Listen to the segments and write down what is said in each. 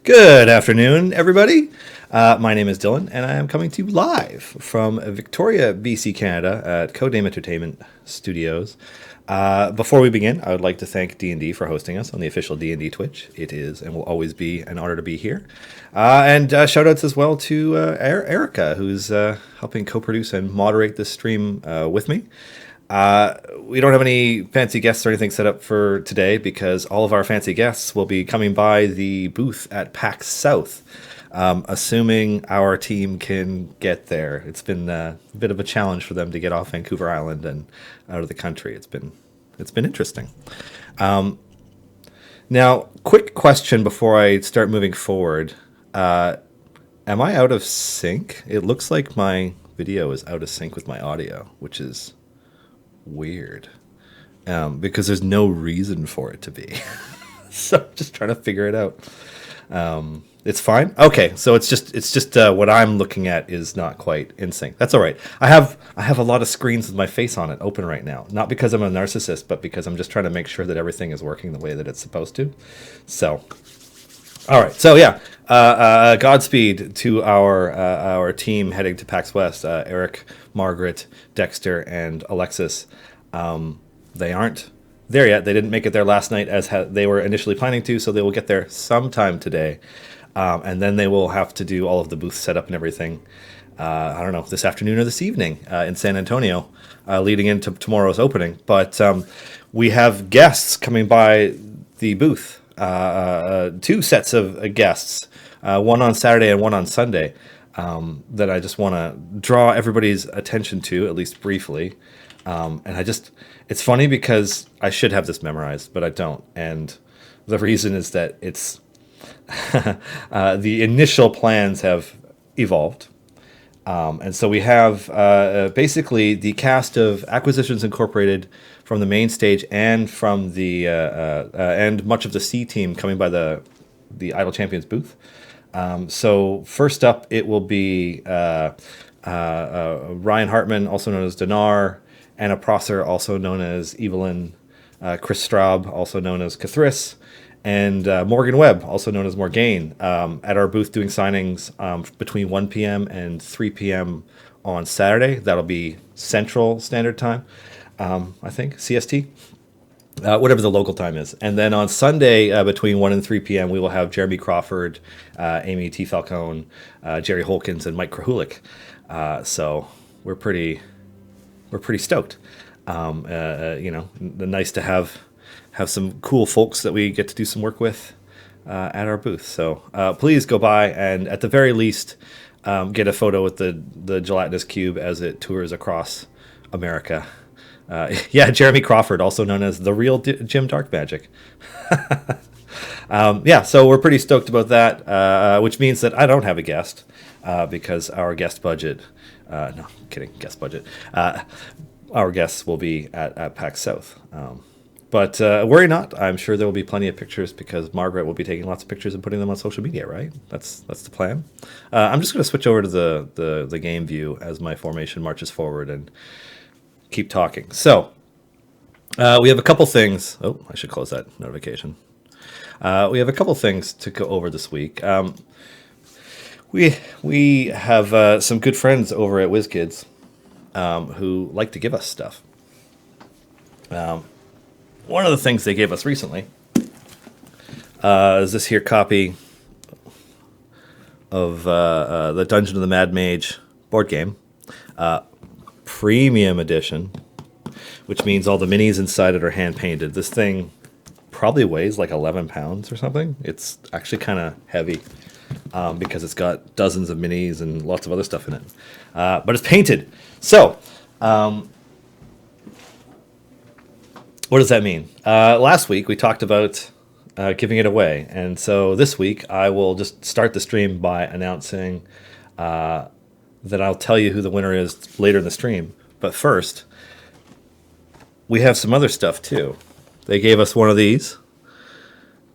Good afternoon, everybody. My name is Dylan, and I am coming to you live from Victoria, BC, Canada, at Codename Entertainment Studios. Before we begin, I would like to thank D&D for hosting us on the official D&D Twitch. It is and will always be an honor to be here. And shout outs as well to Erica, who's helping co-produce and moderate this stream with me. We don't have any fancy guests or anything set up for today because all of our fancy guests will be coming by the booth at PAX South, assuming our team can get there. It's been a bit of a challenge for them to get off Vancouver Island and out of the country. It's been interesting. Now, quick question before I start moving forward. Am I out of sync? It looks like my video is out of sync with my audio, which is weird, because there's no reason for it to be. So I'm just trying to figure it out. It's fine. Okay, so it's just what I'm looking at is not quite in sync. That's all right. I have a lot of screens with my face on it open right now, not because I'm a narcissist, but because I'm just trying to make sure that everything is working the way that it's supposed to. So, all right. So yeah, Godspeed to our team heading to PAX West. Eric, Margaret, Dexter, and Alexis. They aren't there yet. They didn't make it there last night as they were initially planning to, so they will get there sometime today. And then they will have to do all of the booth setup and everything, I don't know, this afternoon or this evening in San Antonio, leading into tomorrow's opening. But we have guests coming by the booth, two sets of guests, one on Saturday and one on Sunday, that I just want to draw everybody's attention to, at least briefly. It's funny because I should have this memorized, but I don't. And the reason is that it's the initial plans have evolved. And so we have basically the cast of Acquisitions Incorporated from the main stage and from the and much of the C team coming by the Idle Champions booth. So first up, it will be Ryan Hartman, also known as Dinar, Anna Prosser, also known as Evelyn, Chris Straub, also known as Cathris, and Morgan Webb, also known as Morgaine, at our booth doing signings between 1 p.m. and 3 p.m. on Saturday. That'll be Central Standard Time, I think, CST. Whatever the local time is. And then on Sunday, between 1 and 3 p.m., we will have Jeremy Crawford, Amy T. Falcone, Jerry Holkins, and Mike Krahulik. So we're pretty stoked. Nice to have some cool folks that we get to do some work with at our booth. So please go by and at the very least get a photo with the gelatinous cube as it tours across America. Jeremy Crawford, also known as the real Jim Dark Magic. So we're pretty stoked about that, which means that I don't have a guest because our guest budget, no, kidding, guest budget, our guests will be at PAX South. But worry not, I'm sure there will be plenty of pictures because Margaret will be taking lots of pictures and putting them on social media, right? That's the plan. I'm just going to switch over to the game view as my formation marches forward and keep talking. So we have a couple things. Oh, I should close that notification. We have a couple things to go over this week. We have some good friends over at WizKids who like to give us stuff. One of the things they gave us recently is this here copy of the Dungeon of the Mad Mage board game. Premium edition, which means all the minis inside it are hand painted. This thing probably weighs like 11 pounds or something. It's actually kind of heavy because it's got dozens of minis and lots of other stuff in it. But it's painted. So, what does that mean? Last week we talked about giving it away. And so this week I will just start the stream by announcing that I'll tell you who the winner is later in the stream. But first, we have some other stuff too. They gave us one of these.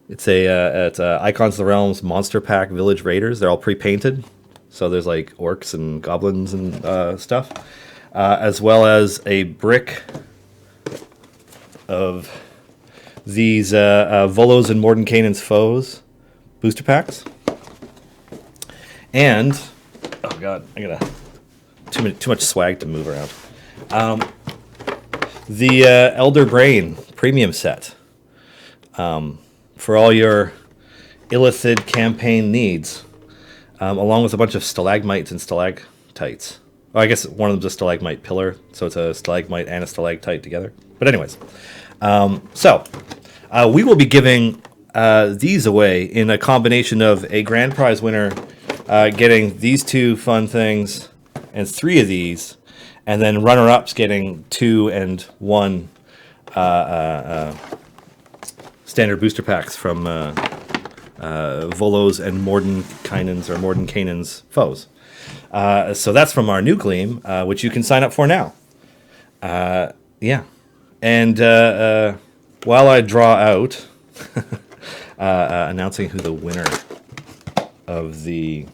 It's it's Icons of the Realms Monster Pack Village Raiders. They're all pre-painted, so there's like orcs and goblins and stuff, as well as a brick of these Volos and Mordenkainen's Foes booster packs. And oh god, I got too much swag to move around. The Elder Brain premium set for all your Illithid campaign needs, along with a bunch of stalagmites and stalactites. Oh, I guess one of them's a stalagmite pillar, so it's a stalagmite and a stalactite together. But anyways, so we will be giving these away in a combination of a grand prize winner getting these two fun things and 3 of these, and then runner-ups getting 2 and 1 standard booster packs from Volos and Mordenkainen's foes. So that's from our new Gleam, which you can sign up for now. Yeah. And while I draw out, announcing who the winner of the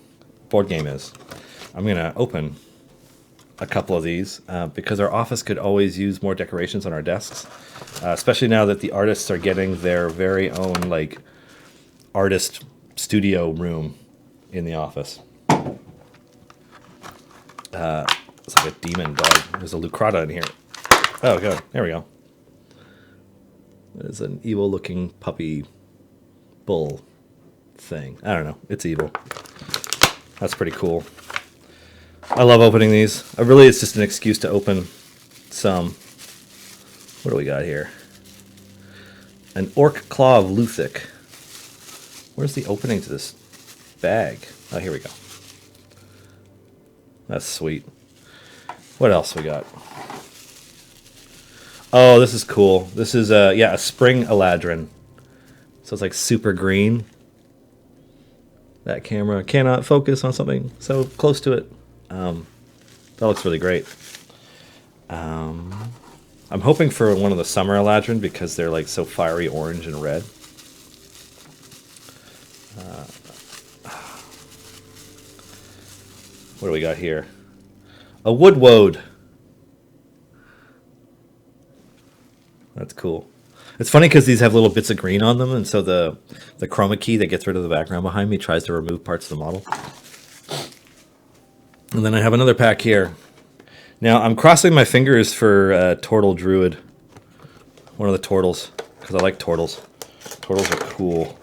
board game is, I'm going to open a couple of these because our office could always use more decorations on our desks, especially now that the artists are getting their very own like artist studio room in the office. It's like a demon dog. There's a Lucrata in here. Oh god, there we go. There's an evil looking puppy bull thing. I don't know, it's evil. That's pretty cool. I love opening these. It's just an excuse to open some. What do we got here? An Orc Claw of Luthic. Where's the opening to this bag? Oh, here we go. That's sweet. What else we got? Oh, this is cool. This is a Spring Eladrin. So it's like super green. That camera cannot focus on something so close to it. That looks really great. I'm hoping for one of the Summer Eladrin because they're like so fiery orange and red. What do we got here? A Woodwode. That's cool. It's funny because these have little bits of green on them, and so the chroma key that gets rid of the background behind me tries to remove parts of the model. And then I have another pack here. Now, I'm crossing my fingers for Tortle Druid. One of the Tortles, because I like Tortles. Tortles are cool.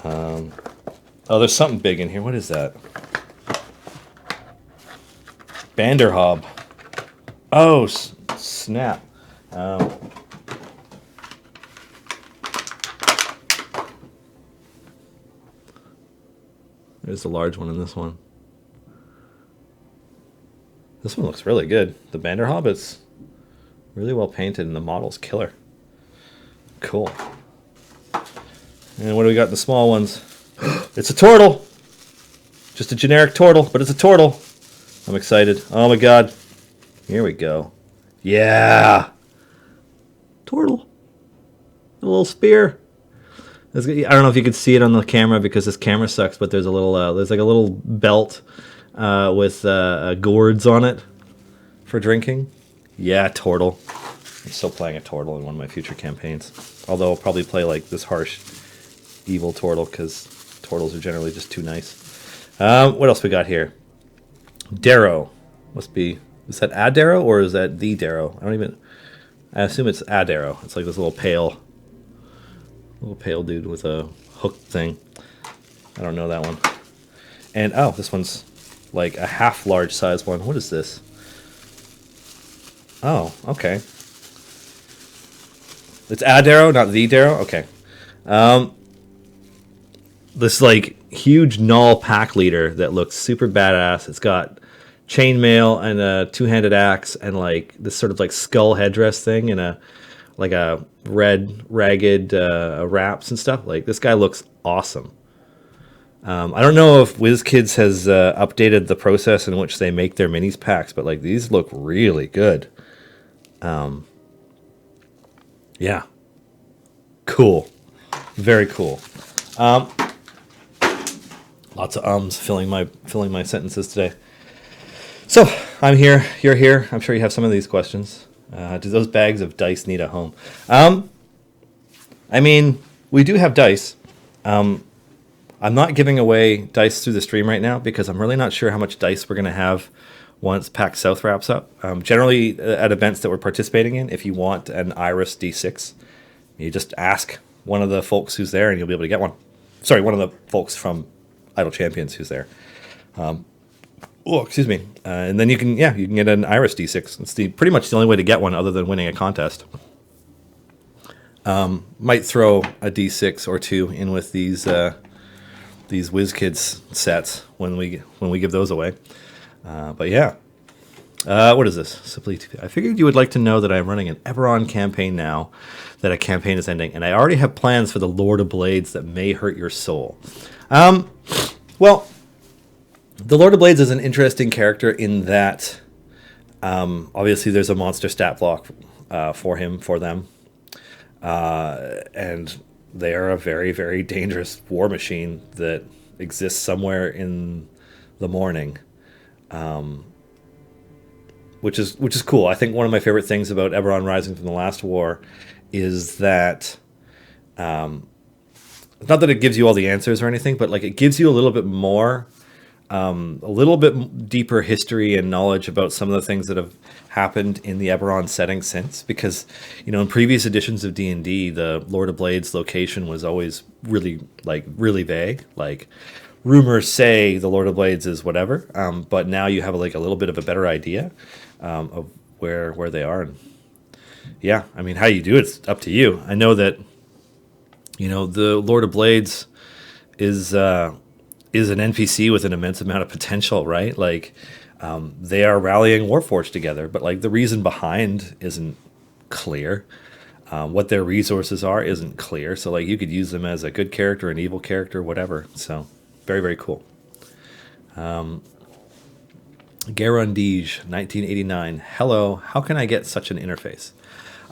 Oh, there's something big in here. What is that? Banderhob. Oh, snap. There's the large one in this one. This one looks really good. The Banderhob is really well painted and the model's killer. Cool. And what do we got in the small ones? It's a Tortle! Just a generic Tortle, but it's a Tortle. I'm excited. Oh my god. Here we go. Yeah! Tortle. A little spear. I don't know if you can see it on the camera because this camera sucks, but there's a little, there's like a little belt with gourds on it for drinking. Yeah, Tortle. I'm still playing a Tortle in one of my future campaigns. Although I'll probably play like this harsh, evil Tortle because Tortles are generally just too nice. What else we got here? Darrow. Must be, is that a Darrow or is that the Darrow? I assume it's a Darrow. It's like this little pale dude with a hook thing. I don't know that one. And oh, this one's like a half large size one. What is this? Oh, okay. It's a Darrow, not the Darrow? Okay. This like huge null pack leader that looks super badass. It's got chainmail and a two-handed axe and like this sort of like skull headdress thing and a red ragged wraps and stuff. Like this guy looks awesome. I don't know if WizKids has updated the process in which they make their minis packs, but like these look really good. Yeah, cool, very cool. Lots of ums filling my sentences today. So I'm here, you're here. I'm sure you have some of these questions. Do those bags of dice need a home? I mean, we do have dice. I'm not giving away dice through the stream right now because I'm really not sure how much dice we're going to have once PAX South wraps up. Generally, at events that we're participating in, if you want an Iris D6, you just ask one of the folks who's there and you'll be able to get one. Sorry, one of the folks from Idle Champions who's there. Excuse me. And then you can get an Iris D6. It's pretty much the only way to get one other than winning a contest. Might throw a D6 or two in with these WizKids sets when we give those away. But yeah. What is this? Simply, I figured you would like to know that I'm running an Eberron campaign now, that a campaign is ending, and I already have plans for the Lord of Blades that may hurt your soul. Well, the Lord of Blades is an interesting character in that obviously there's a monster stat block for them. And they are a very, very dangerous war machine that exists somewhere in the morning. Which is cool. I think one of my favorite things about Eberron Rising from the last war is that, not that it gives you all the answers or anything, but like it gives you a little bit more, a little bit deeper history and knowledge about some of the things that have happened in the Eberron setting since. Because, in previous editions of D&D, the Lord of Blades location was always really vague. Like, rumors say the Lord of Blades is whatever, but now you have a little bit of a better idea of where they are. And yeah, I mean, how you do it's up to you. I know that the Lord of Blades is an NPC with an immense amount of potential, right? Like they are rallying Warforged together, but like the reason behind isn't clear. What their resources are isn't clear. So like you could use them as a good character, an evil character, whatever. So very, very cool. Garundige, 1989. Hello, how can I get such an interface?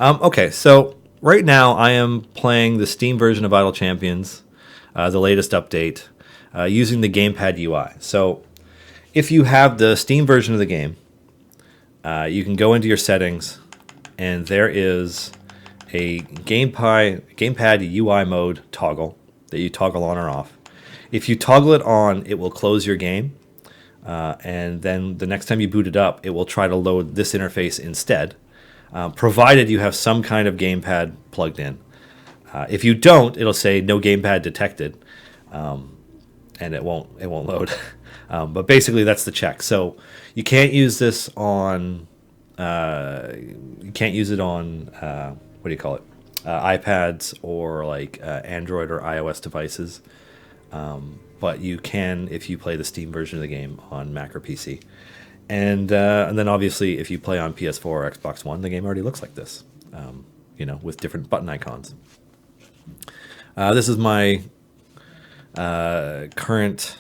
Okay, so right now I am playing the Steam version of Idle Champions, the latest update, using the gamepad UI. So if you have the Steam version of the game, you can go into your settings, and there is a gamepad UI mode toggle that you toggle on or off. If you toggle it on, it will close your game, and then the next time you boot it up, it will try to load this interface instead, provided you have some kind of gamepad plugged in. If you don't, it'll say no gamepad detected, and it won't load. But basically, that's the check. So you can't use this on what do you call it? iPads or like Android or iOS devices. But you can if you play the Steam version of the game on Mac or PC. And then obviously if you play on PS4 or Xbox One, the game already looks like this, with different button icons. This is my current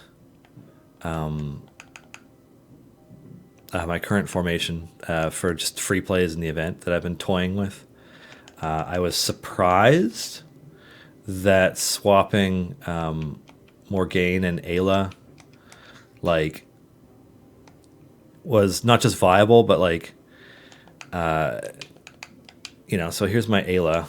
formation for just free plays in the event that I've been toying with. I was surprised that swapping Morgaine and Ayla was not just viable, but so here's my Ayla,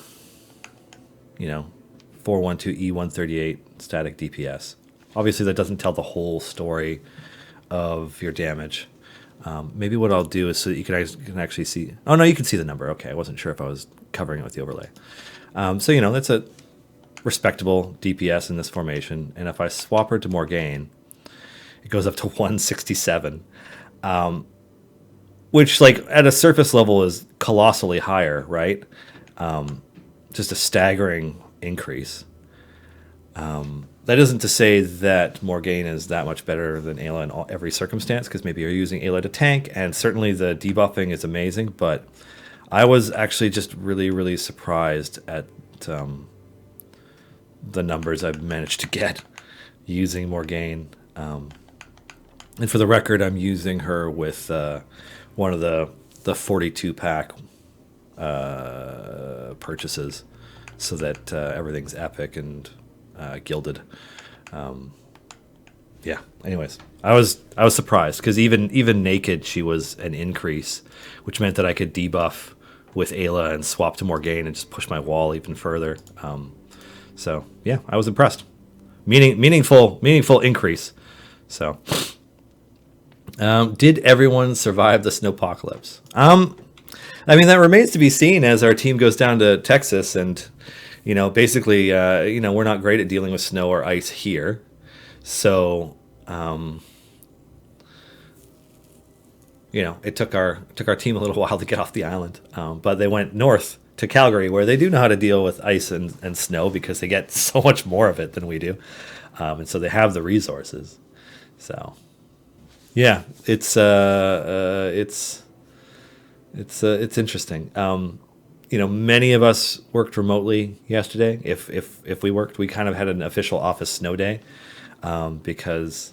412E138 static DPS. Obviously that doesn't tell the whole story of your damage. Maybe what I'll do is so that you can actually see. Oh no, you can see the number. Okay, I wasn't sure if I was covering it with the overlay. So that's a respectable DPS in this formation, and if I swap her to Morgaine, it goes up to 167, which at a surface level is colossally higher, right? Just a staggering increase. That isn't to say that Morgaine is that much better than Ayla in every circumstance, because maybe you're using Ayla to tank, and certainly the debuffing is amazing, but I was actually just really, really surprised at the numbers I've managed to get using Morgaine. And for the record, I'm using her with one of the 42-pack purchases, so that everything's epic and gilded. Anyways, I was surprised because even naked she was an increase, which meant that I could debuff with Ayla and swap to Morgaine and just push my wall even further. So yeah, I was impressed. Meaningful increase. So, did everyone survive the snowpocalypse? I mean, that remains to be seen as our team goes down to Texas, and basically, we're not great at dealing with snow or ice here, so it took our team a little while to get off the island, but they went north to Calgary, where they do know how to deal with ice and snow because they get so much more of it than we do, and so they have the resources. So, yeah, it's interesting. Many of us worked remotely yesterday. If we worked, we kind of had an official office snow day, because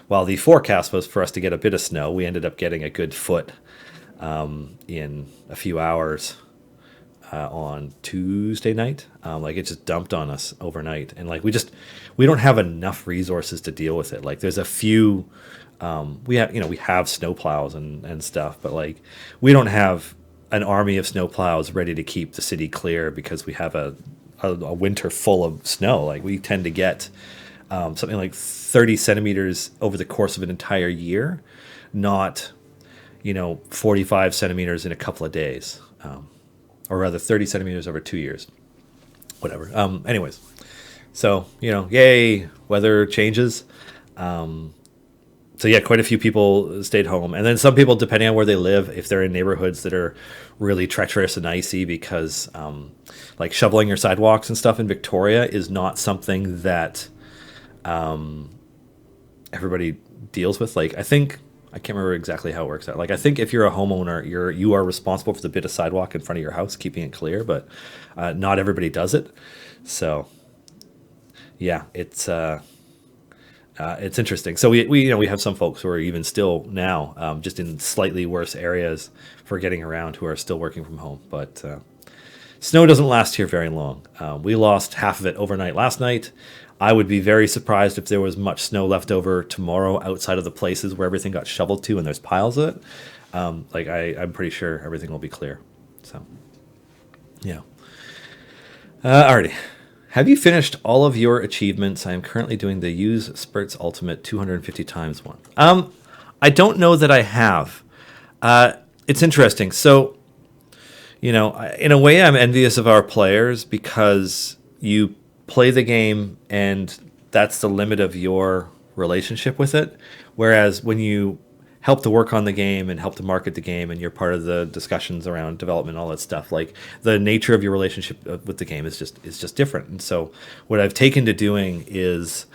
while the forecast was for us to get a bit of snow, we ended up getting a good foot in a few hours on Tuesday night. Like, it just dumped on us overnight, and like we don't have enough resources to deal with it. Like, there's a few. We have snowplows and stuff, but like we don't have an army of snowplows ready to keep the city clear because we have a winter full of snow. Like, we tend to get something like 30 centimeters over the course of an entire year, not 45 centimeters in a couple of days, or rather 30 centimeters over 2 years, whatever. Anyways, so yay, weather changes. So yeah, quite a few people stayed home, and then some people, depending on where they live, if they're in neighborhoods that are really treacherous and icy, because like shoveling your sidewalks and stuff in Victoria is not something that everybody deals with. Like, I can't remember exactly how it works out. Like, I think if you're a homeowner, you are responsible for the bit of sidewalk in front of your house, keeping it clear, but not everybody does it. So yeah, it's interesting. So we have some folks who are even still now just in slightly worse areas for getting around, who are still working from home. But snow doesn't last here very long. We lost half of it overnight last night. I would be very surprised if there was much snow left over tomorrow outside of the places where everything got shoveled to and there's piles of it. I'm pretty sure everything will be clear. So, yeah. Alrighty. Have you finished all of your achievements? I am currently doing the Use Spurts Ultimate 250 times one. I don't know that I have. It's interesting. So, in a way, I'm envious of our players because you play the game and that's the limit of your relationship with it. Whereas when you help to work on the game and help to market the game and you're part of the discussions around development, all that stuff, like the nature of your relationship with the game is just different. And so what I've taken to doing is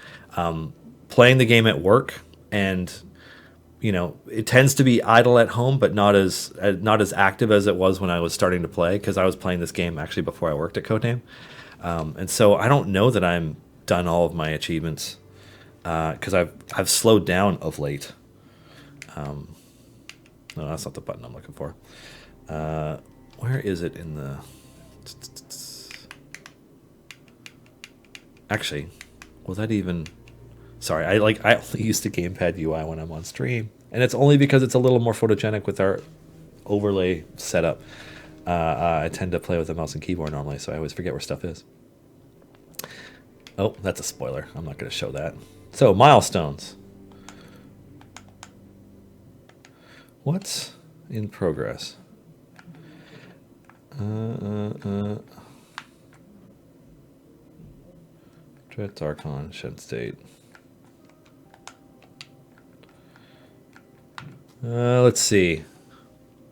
playing the game at work, and it tends to be idle at home, but not as active as it was when I was starting to play, because I was playing this game actually before I worked at Codename. And so I don't know that I'm done all of my achievements, because I've slowed down of late. No, that's not the button I'm looking for. Where is it in the... Actually, will that even... Sorry, I only use the gamepad UI when I'm on stream, and it's only because it's a little more photogenic with our overlay setup. I tend to play with a mouse and keyboard normally, so I always forget where stuff is. Oh, that's a spoiler. I'm not going to show that. So, milestones. What's in progress? Dread Archon, Shed State. Let's see.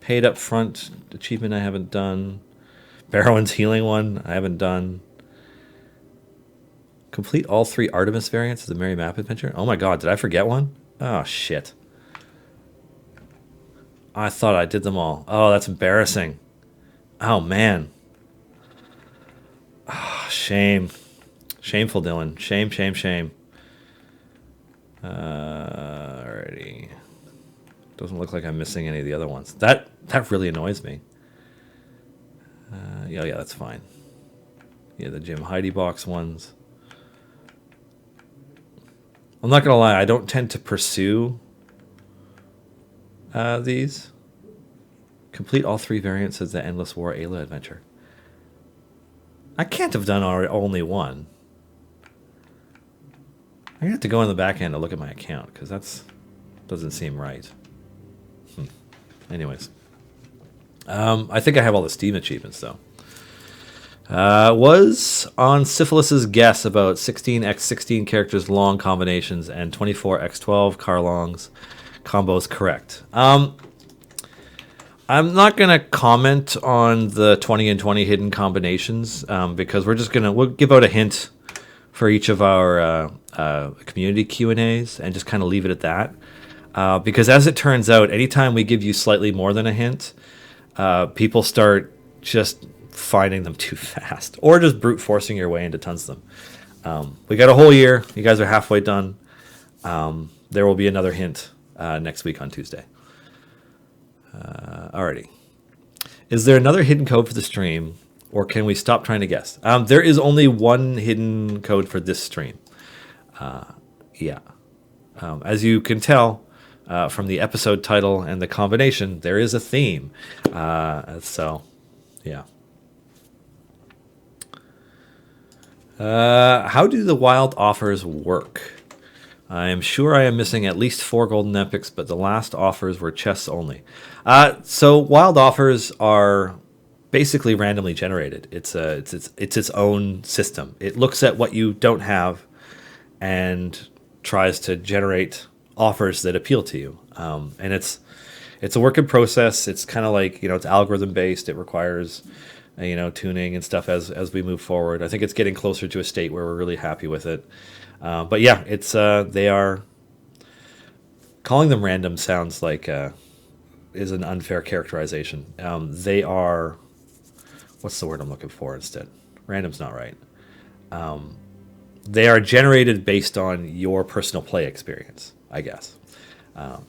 Paid up front achievement I haven't done. Barrowin's healing one I haven't done. Complete all 3 Artemis variants of the Merry Map Adventure. Oh my god, did I forget one? Oh shit. I thought I did them all. Oh, that's embarrassing. Oh, man. Oh, shame. Shameful, Dylan. Shame, shame, shame. Alrighty. Doesn't look like I'm missing any of the other ones. That really annoys me. Yeah, that's fine. Yeah, the Jim Heidi box ones. I'm not going to lie. I don't tend to pursue... these. Complete all 3 variants of the Endless War Ayla adventure. I can't have done only one. I'm gonna have to go in the back end to look at my account because that's doesn't seem right. Anyways, I think I have all the Steam achievements though. Was on Syphilis's guess about 16x16 characters long combinations and 24x12 car longs combos correct. I'm not gonna comment on the 20 and 20 hidden combinations because we'll give out a hint for each of our community Q&As and just kind of leave it at that. Because as it turns out, anytime we give you slightly more than a hint, people start just finding them too fast or just brute forcing your way into tons of them. We got a whole year. You guys are halfway done. There will be another hint next week on Tuesday. Alrighty. Is there another hidden code for the stream, or can we stop trying to guess? There is only one hidden code for this stream. Yeah. As you can tell from the episode title and the combination, there is a theme. So, yeah. How do the wild offers work? I am sure I am missing at least 4 golden epics, but the last offers were chests only. So wild offers are basically randomly generated. It's its own system. It looks at what you don't have and tries to generate offers that appeal to you. And it's a work in process. It's kind of like, it's algorithm based. It requires tuning and stuff as we move forward. I think it's getting closer to a state where we're really happy with it. But yeah, it's they are calling them random sounds like is an unfair characterization. They are, what's the word I'm looking for instead? Random's not right. They are generated based on your personal play experience, I guess.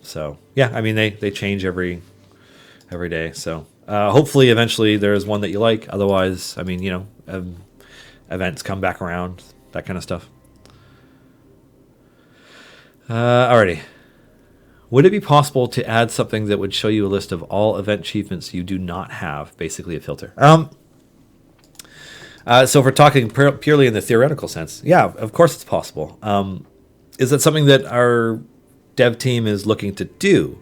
So yeah, I mean they change every day. So hopefully eventually there's one that you like. Otherwise, I mean events come back around, that kind of stuff. Alrighty. Would it be possible to add something that would show you a list of all event achievements you do not have, basically a filter? So if we're talking purely in the theoretical sense, yeah, of course it's possible. Is that something that our dev team is looking to do?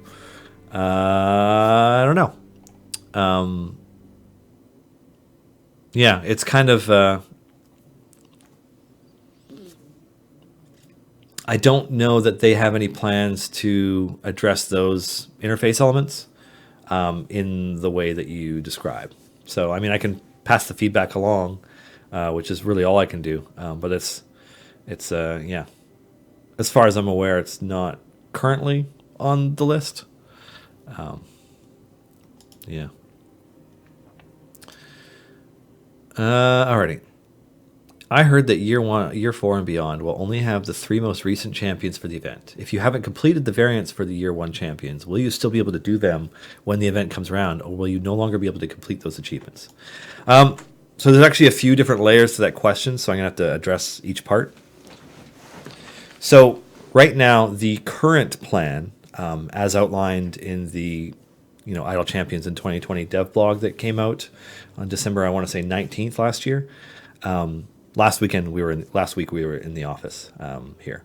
I don't know. Yeah, it's kind of... I don't know that they have any plans to address those interface elements in the way that you describe. So, I mean, I can pass the feedback along, which is really all I can do. But it's yeah. As far as I'm aware, it's not currently on the list. Yeah. Alrighty. I heard that year 4 and beyond will only have the 3 most recent champions for the event. If you haven't completed the variants for the year 1 champions, will you still be able to do them when the event comes around, or will you no longer be able to complete those achievements? So there's actually a few different layers to that question, so I'm going to have to address each part. So right now, the current plan, as outlined in the Idle Champions in 2020 dev blog that came out on December, I want to say 19th last year. Last week we were in the office here.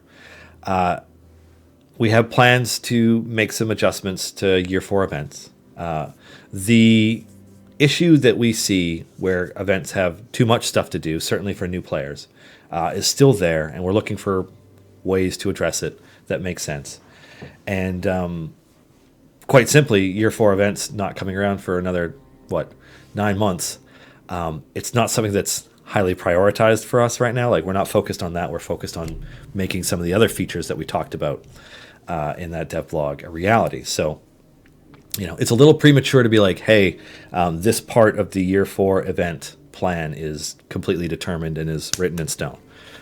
We have plans to make some adjustments to year 4 events. The issue that we see where events have too much stuff to do, certainly for new players, is still there, and we're looking for ways to address it that make sense. And quite simply, year 4 events not coming around for another 9 months. It's not something that's highly prioritized for us right now. Like, we're not focused on that. We're focused on making some of the other features that we talked about in that dev blog a reality. So, it's a little premature to be like, hey, this part of the year 4 event plan is completely determined and is written in stone,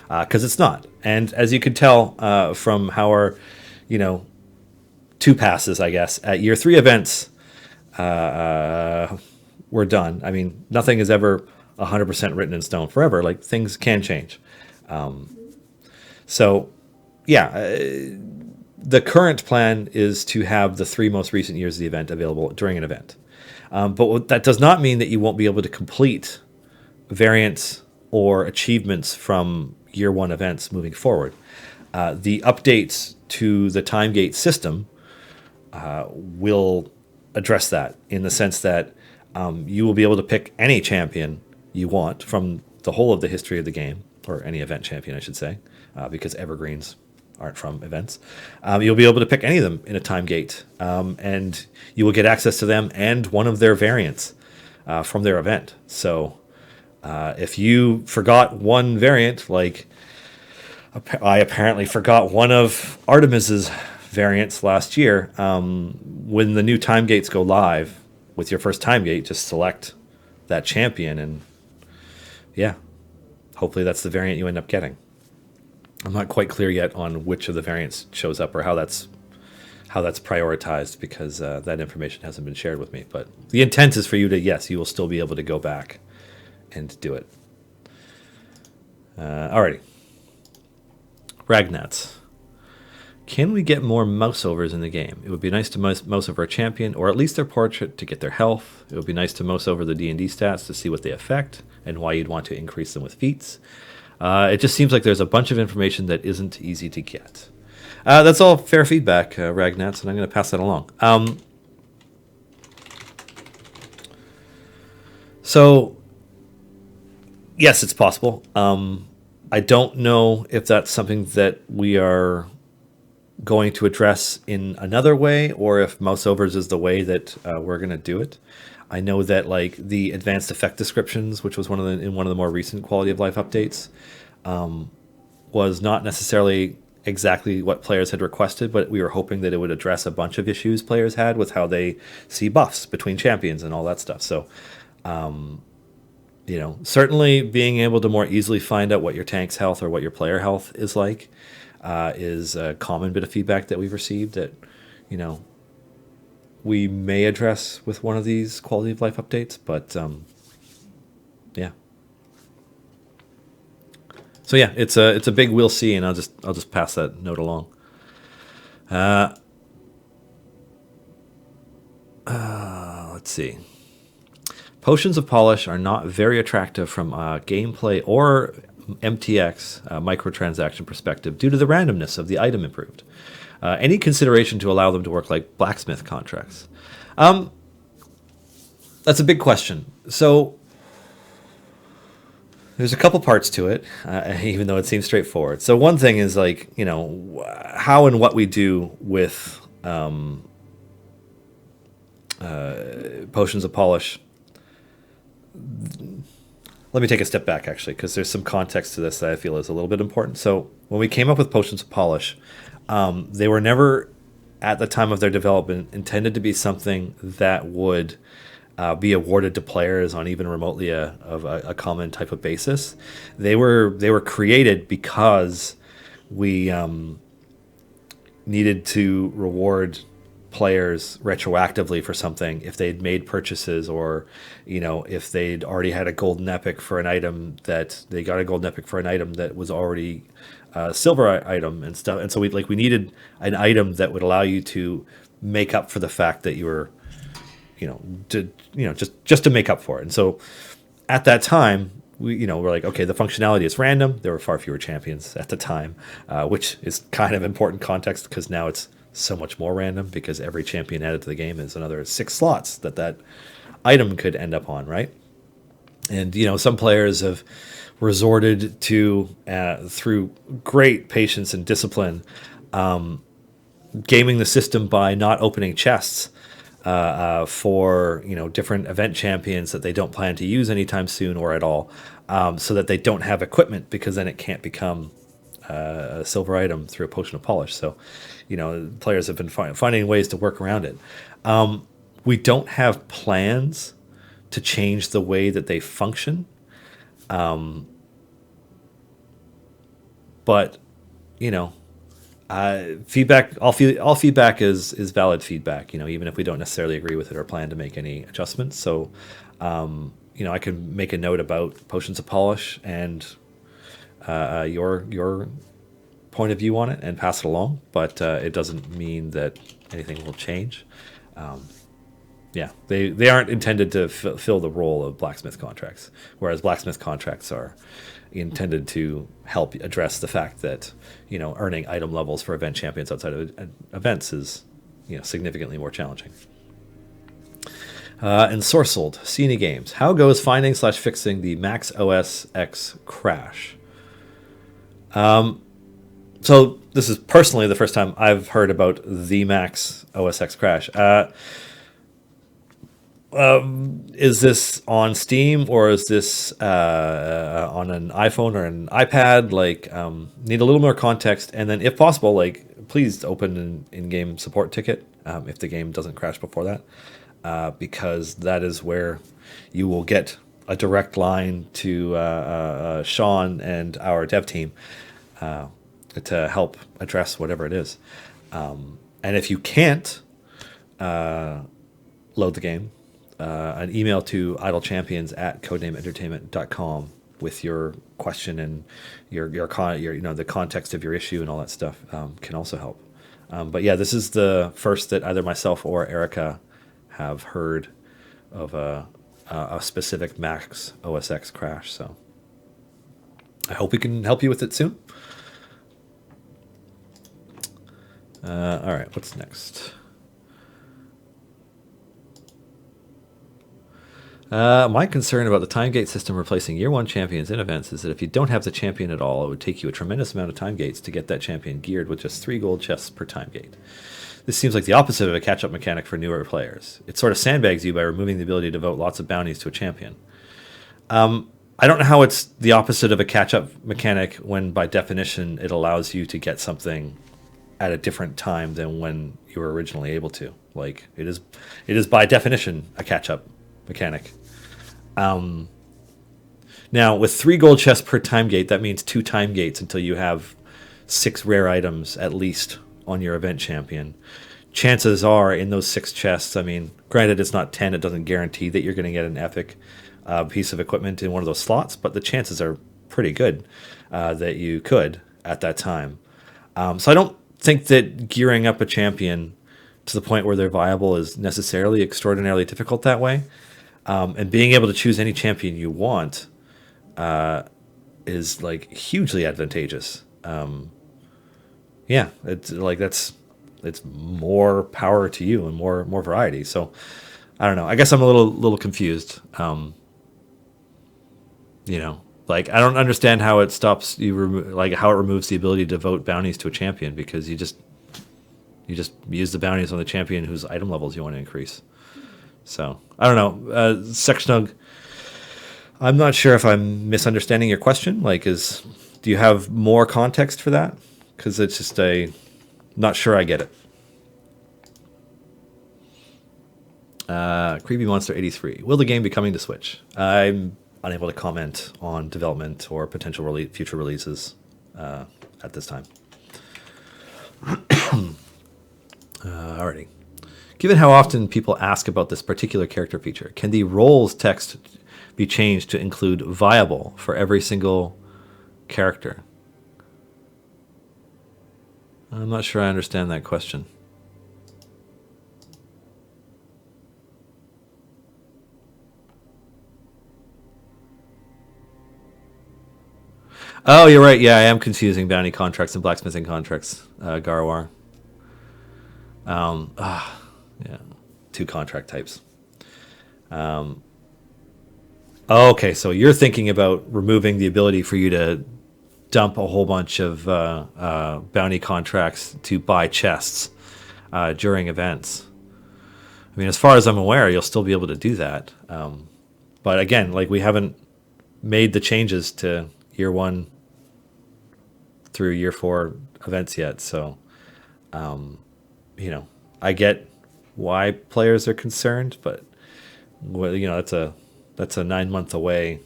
because it's not. And as you can tell from how our, 2 passes, I guess, at year 3 events, we're done. I mean, nothing is ever 100% written in stone forever. Like, things can change. So, yeah, the current plan is to have the 3 most recent years of the event available during an event. But that does not mean that you won't be able to complete variants or achievements from year 1 events moving forward. The updates to the time gate system will address that in the sense that you will be able to pick any champion you want from the whole of the history of the game, or any event champion, I should say, because evergreens aren't from events. You'll be able to pick any of them in a time gate, and you will get access to them and one of their variants from their event. So if you forgot one variant, like I apparently forgot one of Artemis's variants last year, when the new time gates go live with your first time gate, just select that champion, and yeah, hopefully that's the variant you end up getting. I'm not quite clear yet on which of the variants shows up or how that's prioritized, because that information hasn't been shared with me. But the intent is for you to, yes, you will still be able to go back and do it. Alrighty. Ragnats. Can we get more mouse overs in the game? It would be nice to mouse over a champion, or at least their portrait, to get their health. It would be nice to mouse over the D&D stats to see what they affect and why you'd want to increase them with feats. It just seems like there's a bunch of information that isn't easy to get. That's all fair feedback, Ragnats, and I'm going to pass that along. So, yes, it's possible. I don't know if that's something that we are going to address in another way, or if mouse overs is the way that we're going to do it. I know that like the advanced effect descriptions, which was one of the more recent quality of life updates, was not necessarily exactly what players had requested, but we were hoping that it would address a bunch of issues players had with how they see buffs between champions and all that stuff. So, certainly being able to more easily find out what your tank's health or what your player health is like is a common bit of feedback that we've received that, we may address with one of these quality of life updates, but yeah. So yeah, it's a big we'll see, and I'll just pass that note along. Let's see. Potions of Polish are not very attractive from a gameplay or MTX microtransaction perspective due to the randomness of the item improved. Any consideration to allow them to work like blacksmith contracts? That's a big question. So there's a couple parts to it, even though it seems straightforward. So one thing is like, how and what we do with Potions of Polish. Let me take a step back, actually, because there's some context to this that I feel is a little bit important. So when we came up with Potions of Polish, they were never, at the time of their development, intended to be something that would be awarded to players on even remotely a common type of basis. They were created because we needed to reward players retroactively for something if they'd made purchases, or if they'd already had a golden epic for an item, that they got a golden epic for an item that was already a silver item and stuff. And so we needed an item that would allow you to make up for the fact that you were just to make up for it. And so at that time, we're like, okay, the functionality is random. There were far fewer champions at the time, which is kind of important context, because now it's so much more random, because every champion added to the game is another 6 slots that item could end up on, right? And some players have resorted to, through great patience and discipline, gaming the system by not opening chests for different event champions that they don't plan to use anytime soon or at all, so that they don't have equipment, because then it can't become a silver item through a Potion of Polish. So players have been finding ways to work around it. We don't have plans to change the way that they function, but feedback. All feedback is valid feedback. Even if we don't necessarily agree with it or plan to make any adjustments. So, I can make a note about Potions of Polish and your point of view on it and pass it along. But it doesn't mean that anything will change. Yeah, they aren't intended to fill the role of blacksmith contracts, whereas blacksmith contracts are intended to help address the fact that earning item levels for event champions outside of events is significantly more challenging. Ensorcelled, Cine Games. How goes finding/fixing the Max OS X crash? So this is personally the first time I've heard about the Max OS X crash. Is this on Steam or is this on an iPhone or an iPad? Need a little more context, and then if possible, please open an in-game support ticket if the game doesn't crash before that, because that is where you will get a direct line to Sean and our dev team to help address whatever it is. And if you can't load the game, an email to idlechampions@codenameentertainment.com with your question and your the context of your issue and all that stuff can also help. But yeah, this is the first that either myself or Erica have heard of a specific Max OS X crash. So I hope we can help you with it soon. All right, what's next? My concern about the time gate system replacing year one champions in events is that if you don't have the champion at all, it would take you a tremendous amount of time gates to get that champion geared with just 3 gold chests per time gate. This seems like the opposite of a catch-up mechanic for newer players. It sort of sandbags you by removing the ability to devote lots of bounties to a champion. I don't know how it's the opposite of a catch-up mechanic when, by definition, it allows you to get something at a different time than when you were originally able to. It is by definition a catch-up mechanic. Now, with 3 gold chests per time gate, that means 2 time gates until you have 6 rare items at least on your event champion. Chances are in those 6 chests, granted it's not 10, it doesn't guarantee that you're going to get an epic piece of equipment in one of those slots, but the chances are pretty good that you could at that time. So I don't think that gearing up a champion to the point where they're viable is necessarily extraordinarily difficult that way. And being able to choose any champion you want is hugely advantageous. Yeah, it's more power to you and more variety. So I don't know. I guess I'm a little confused. I don't understand how it stops you, how it removes the ability to devote bounties to a champion, because you just use the bounties on the champion whose item levels you want to increase. So I don't know. Sexnug, I'm not sure if I'm misunderstanding your question. Do you have more context for that? Because it's just not sure I get it. Creepy Monster 83. Will the game be coming to Switch? I'm unable to comment on development or potential future releases at this time. Alrighty. Given how often people ask about this particular character feature, can the roles text be changed to include viable for every single character? I'm not sure I understand that question. Oh, you're right. Yeah, I am confusing bounty contracts and blacksmithing contracts, Garwar. Yeah, 2 contract types. Okay, so you're thinking about removing the ability for you to dump a whole bunch of bounty contracts to buy chests during events. As far as I'm aware, you'll still be able to do that. But again, we haven't made the changes to year 1 through year 4 events yet. So, I get why players are concerned, but that's a 9-month away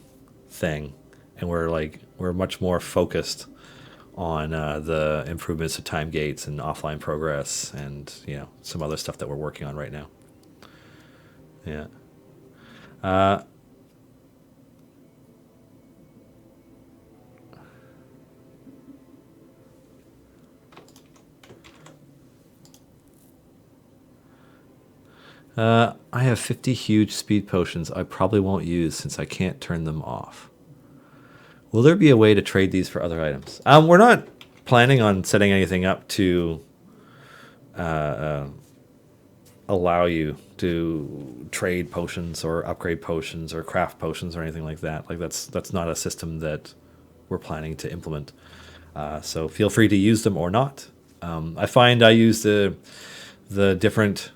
thing, and we're much more focused on the improvements of time gates and offline progress and some other stuff that we're working on right now. Yeah. I have 50 huge speed potions I probably won't use since I can't turn them off. Will there be a way to trade these for other items? We're not planning on setting anything up to allow you to trade potions or upgrade potions or craft potions or anything like that. Like that's not a system that we're planning to implement. So feel free to use them or not. I find I use the different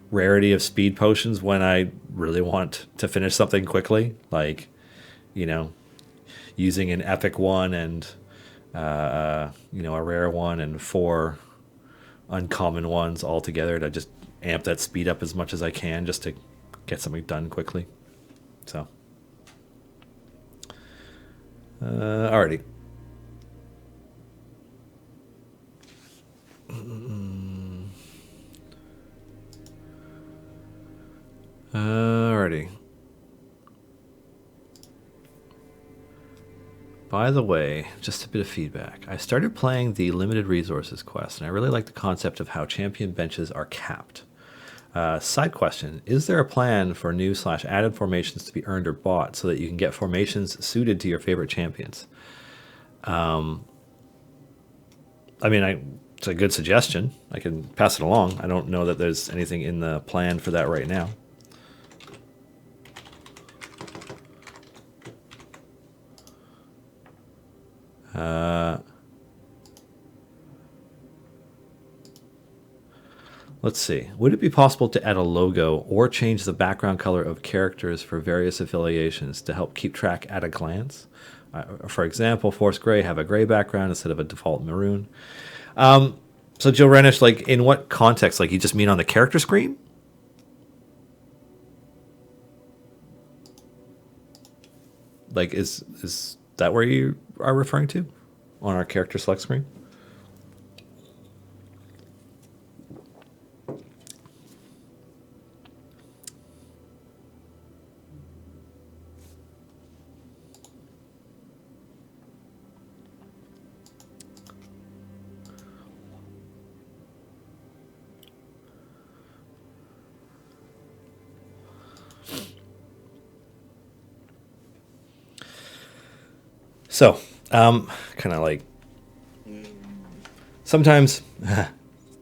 rarity of speed potions when I really want to finish something quickly, like, using an epic one and a rare one and 4 uncommon ones all together to just amp that speed up as much as I can just to get something done quickly. So, alrighty. Alrighty. By the way, just a bit of feedback. I started playing the limited resources quest, and I really like the concept of how champion benches are capped. Side question, is there a plan for new/added formations to be earned or bought so that you can get formations suited to your favorite champions? It's a good suggestion. I can pass it along. I don't know that there's anything in the plan for that right now. Let's see. Would it be possible to add a logo or change the background color of characters for various affiliations to help keep track at a glance? For example, Force Grey have a gray background instead of a default maroon. So Joe Renish, like, in what context? Like, you just mean on the character screen? Like, is that where you are referring to? On our character select screen? So, kind of like, sometimes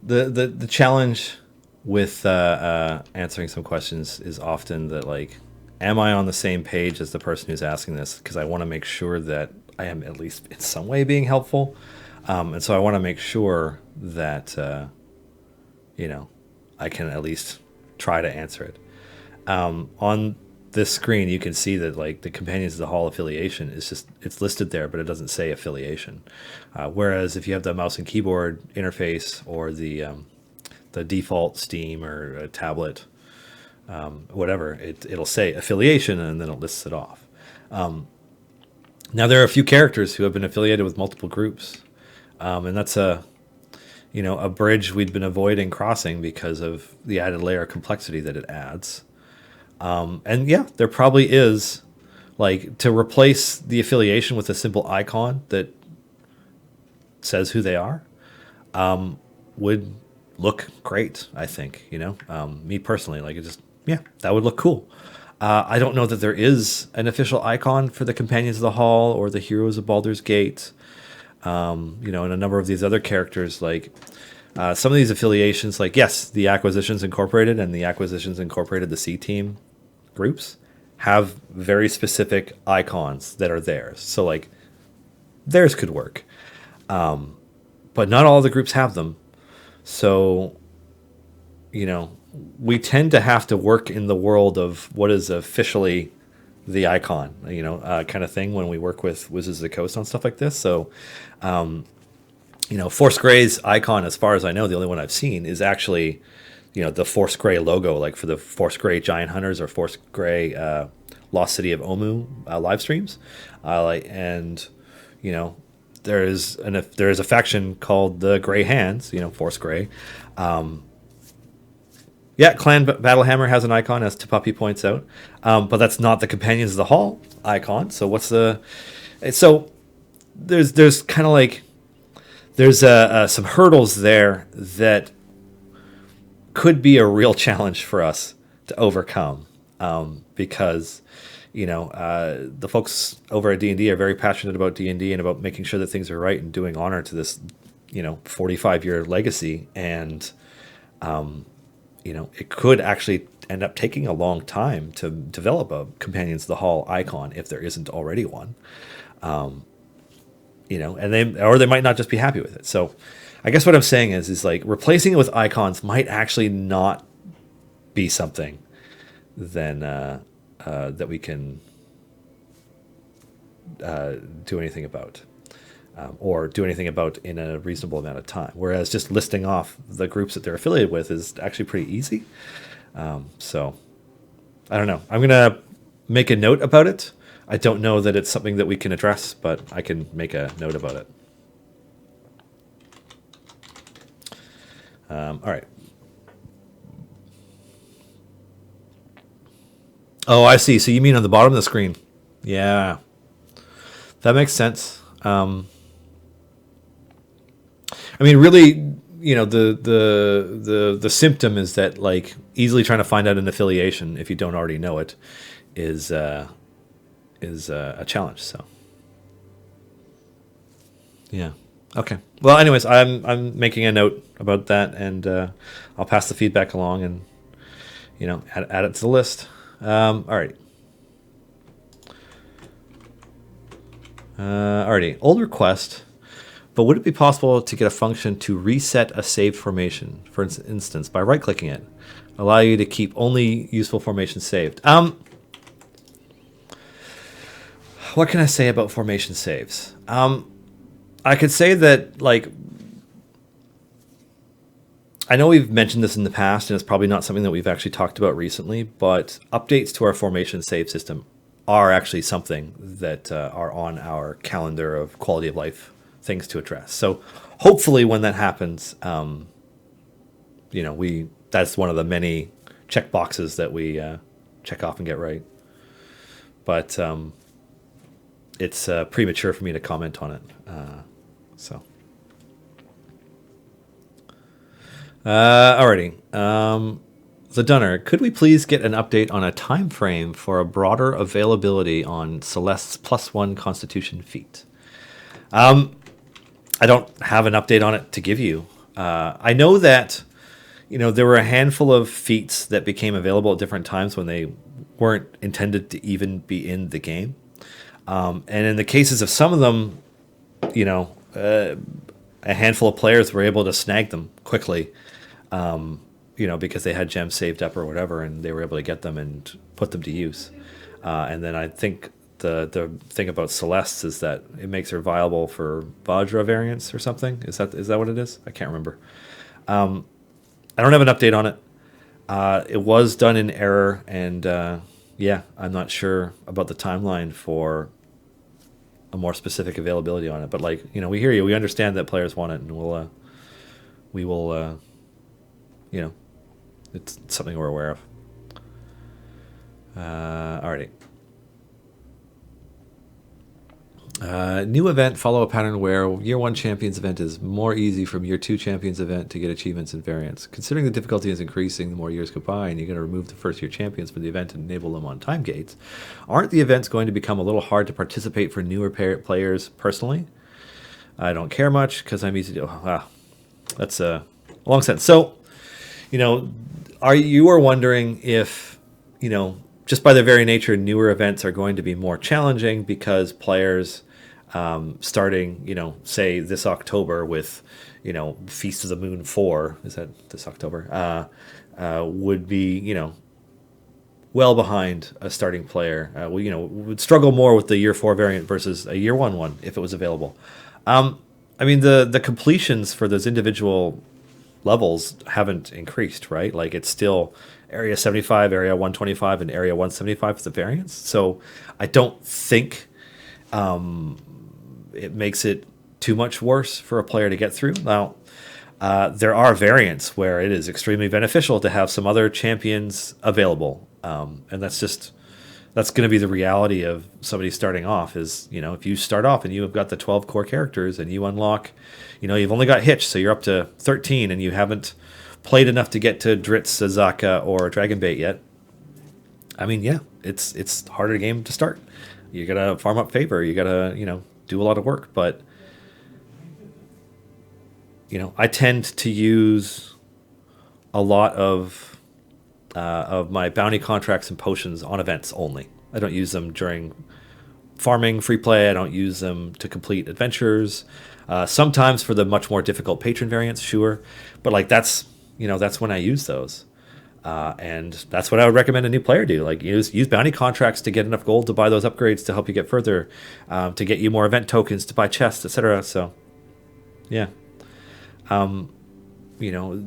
the challenge with answering some questions is often that, like, am I on the same page as the person who's asking this? Because I want to make sure that I am at least in some way being helpful. And so I want to make sure that, I can at least try to answer it. On this screen, you can see that, like, the Companions of the Hall affiliation is just, it's listed there, but it doesn't say affiliation. Whereas if you have the mouse and keyboard interface or the default Steam or a tablet, whatever, it'll say affiliation and then it lists it off. Now there are a few characters who have been affiliated with multiple groups, and that's a bridge we'd been avoiding crossing because of the added layer of complexity that it adds. And yeah, there probably is, like, to replace the affiliation with a simple icon that says who they are, would look great, I think, me personally, like, that would look cool. I don't know that there is an official icon for the Companions of the Hall or the Heroes of Baldur's Gate, and a number of these other characters, like, some of these affiliations, like, yes, the Acquisitions Incorporated and the Acquisitions Incorporated, the C-Team groups, have very specific icons that are theirs. So, like, theirs could work. But not all the groups have them. So, we tend to have to work in the world of what is officially the icon, kind of thing when we work with Wizards of the Coast on stuff like this. So, Force Grey's icon, as far as I know, the only one I've seen is actually, the Force Grey logo, like for the Force Grey Giant Hunters or Force Grey Lost City of Omu live streams. There is a faction called the Grey Hands, Force Grey. Clan Battlehammer has an icon, as Tapuppy points out, but that's not the Companions of the Hall icon. So what's the? So there's kind of like there's some hurdles there that could be a real challenge for us to overcome, because the folks over at D&D are very passionate about D&D and about making sure that things are right and doing honor to this 45-year legacy. And it could actually end up taking a long time to develop a Companions of the Hall icon if there isn't already one. And they might not just be happy with it. So I guess what I'm saying is like replacing it with icons might actually not be something then that we can do anything about, or do anything about in a reasonable amount of time. Whereas just listing off the groups that they're affiliated with is actually pretty easy. So I don't know. I'm going to make a note about it. I don't know that it's something that we can address, but I can make a note about it. All right. Oh, I see. So you mean on the bottom of the screen? Yeah, that makes sense. I mean, really, the symptom is that like easily trying to find out an affiliation if you don't already know it is a challenge. So yeah. Okay. Well, anyways, I'm making a note about that, and I'll pass the feedback along, and add it to the list. All right. Alrighty. Old request. But would it be possible to get a function to reset a saved formation, for instance, by right-clicking it, allow you to keep only useful formations saved? What can I say about formation saves? I could say that, like, I know we've mentioned this in the past, and it's probably not something that we've actually talked about recently, but updates to our formation save system are actually something that are on our calendar of quality of life things to address. So hopefully when that happens, that's one of the many check boxes that we check off and get right. But it's premature for me to comment on it. Alrighty. The Dunner, could we please get an update on a time frame for a broader availability on Celeste's +1 Constitution feat? I don't have an update on it to give you. I know that there were a handful of feats that became available at different times when they weren't intended to even be in the game. And in the cases of some of them, a handful of players were able to snag them quickly. Because they had gems saved up or whatever, and they were able to get them and put them to use. And then I think the thing about Celeste is that it makes her viable for Vajra variants or something. Is that what it is? I can't remember. I don't have an update on it. It was done in error, and I'm not sure about the timeline for a more specific availability on it. But we hear you. We understand that players want it, and we will. It's something we're aware of. Alrighty. New event, follow a pattern where Year 1 Champions event is more easy from Year 2 Champions event to get achievements and variants. Considering the difficulty is increasing the more years go by and you're going to remove the first year champions from the event and enable them on time gates, aren't the events going to become a little hard to participate for newer players personally? I don't care much because I'm easy to... that's a long sentence. So, you are wondering if, just by their very nature, newer events are going to be more challenging because players starting, say this October with, Feast of the Moon 4, is that this October, would be, well behind a starting player. Would struggle more with the Year 4 variant versus a Year 1 one if it was available. The completions for those individual levels haven't increased, right? Like it's still Area 75, Area 125, and Area 175 for the variants. So I don't think it makes it too much worse for a player to get through. Now, there are variants where it is extremely beneficial to have some other champions available. And that's going to be the reality of somebody starting off is, if you start off and you have got the 12 core characters and you unlock, you've only got Hitch, so you're up to 13 and you haven't played enough to get to Dritz, Azaka, or Dragonbait yet, I mean, yeah, it's harder game to start. You gotta farm up favor. You gotta do a lot of work. But I tend to use a lot of my bounty contracts and potions on events only. I don't use them during farming free play. I don't use them to complete adventures. Sometimes for the much more difficult patron variants, sure, but like that's when I use those. And that's what I would recommend a new player do. Like use bounty contracts to get enough gold to buy those upgrades to help you get further, to get you more event tokens to buy chests, etc. So, yeah, you know,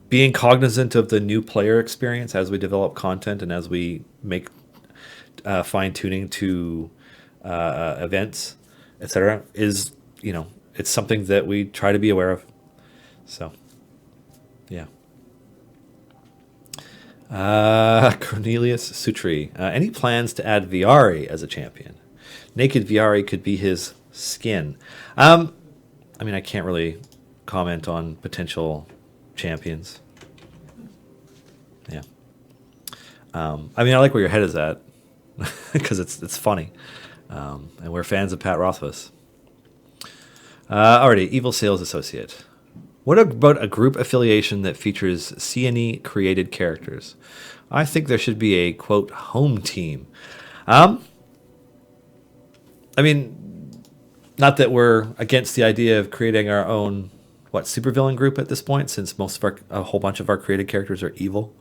being cognizant of the new player experience as we develop content and as we make fine tuning to events, etc. is it's something that we try to be aware of. So, yeah. Cornelius Sutri. Any plans to add Viari as a champion? Naked Viari could be his skin. I mean, I can't really comment on potential champions. Yeah. I mean, I like where your head is at because it's funny, and we're fans of Pat Rothfuss. Alrighty, Evil Sales Associate. What about a group affiliation that features CNE created characters? I think there should be a, quote, home team. I mean, not that we're against the idea of creating our own, supervillain group at this point, since a whole bunch of our created characters are evil.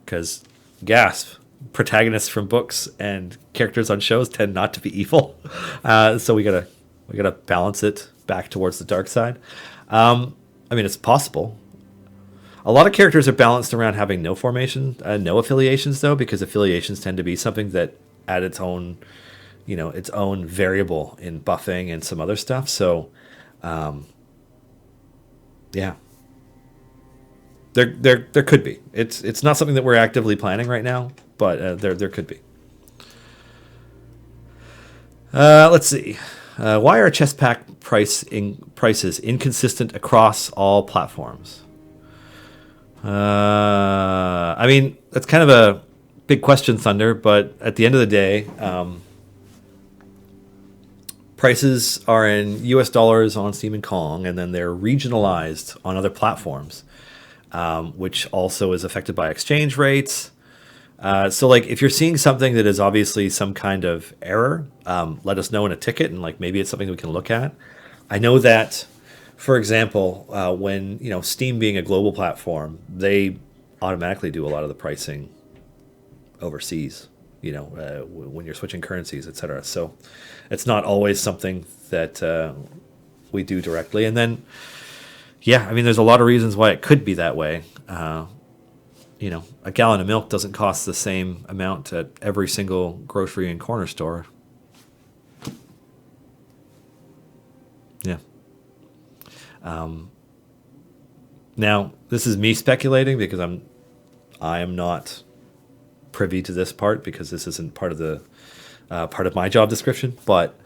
Because, gasp, protagonists from books and characters on shows tend not to be evil. So we gotta balance it back towards the dark side. I mean, it's possible. A lot of characters are balanced around having no formation, no affiliations, though, because affiliations tend to be something that add its own variable in buffing and some other stuff. So, yeah, there could be. It's not something that we're actively planning right now, but there could be. Let's see. Why are chest pack prices inconsistent across all platforms? I mean, that's kind of a big question, Thunder, but at the end of the day, prices are in US dollars on Steam and Kong, and then they're regionalized on other platforms, which also is affected by exchange rates. So like if you're seeing something that is obviously some kind of error, let us know in a ticket, and like maybe it's something we can look at. I know that, for example, when Steam being a global platform, they automatically do a lot of the pricing overseas. When you're switching currencies, etc. So it's not always something that we do directly. And then, yeah, I mean, there's a lot of reasons why it could be that way. A gallon of milk doesn't cost the same amount at every single grocery and corner store. Yeah. Now, this is me speculating because I am not privy to this part because this isn't part of my job description. But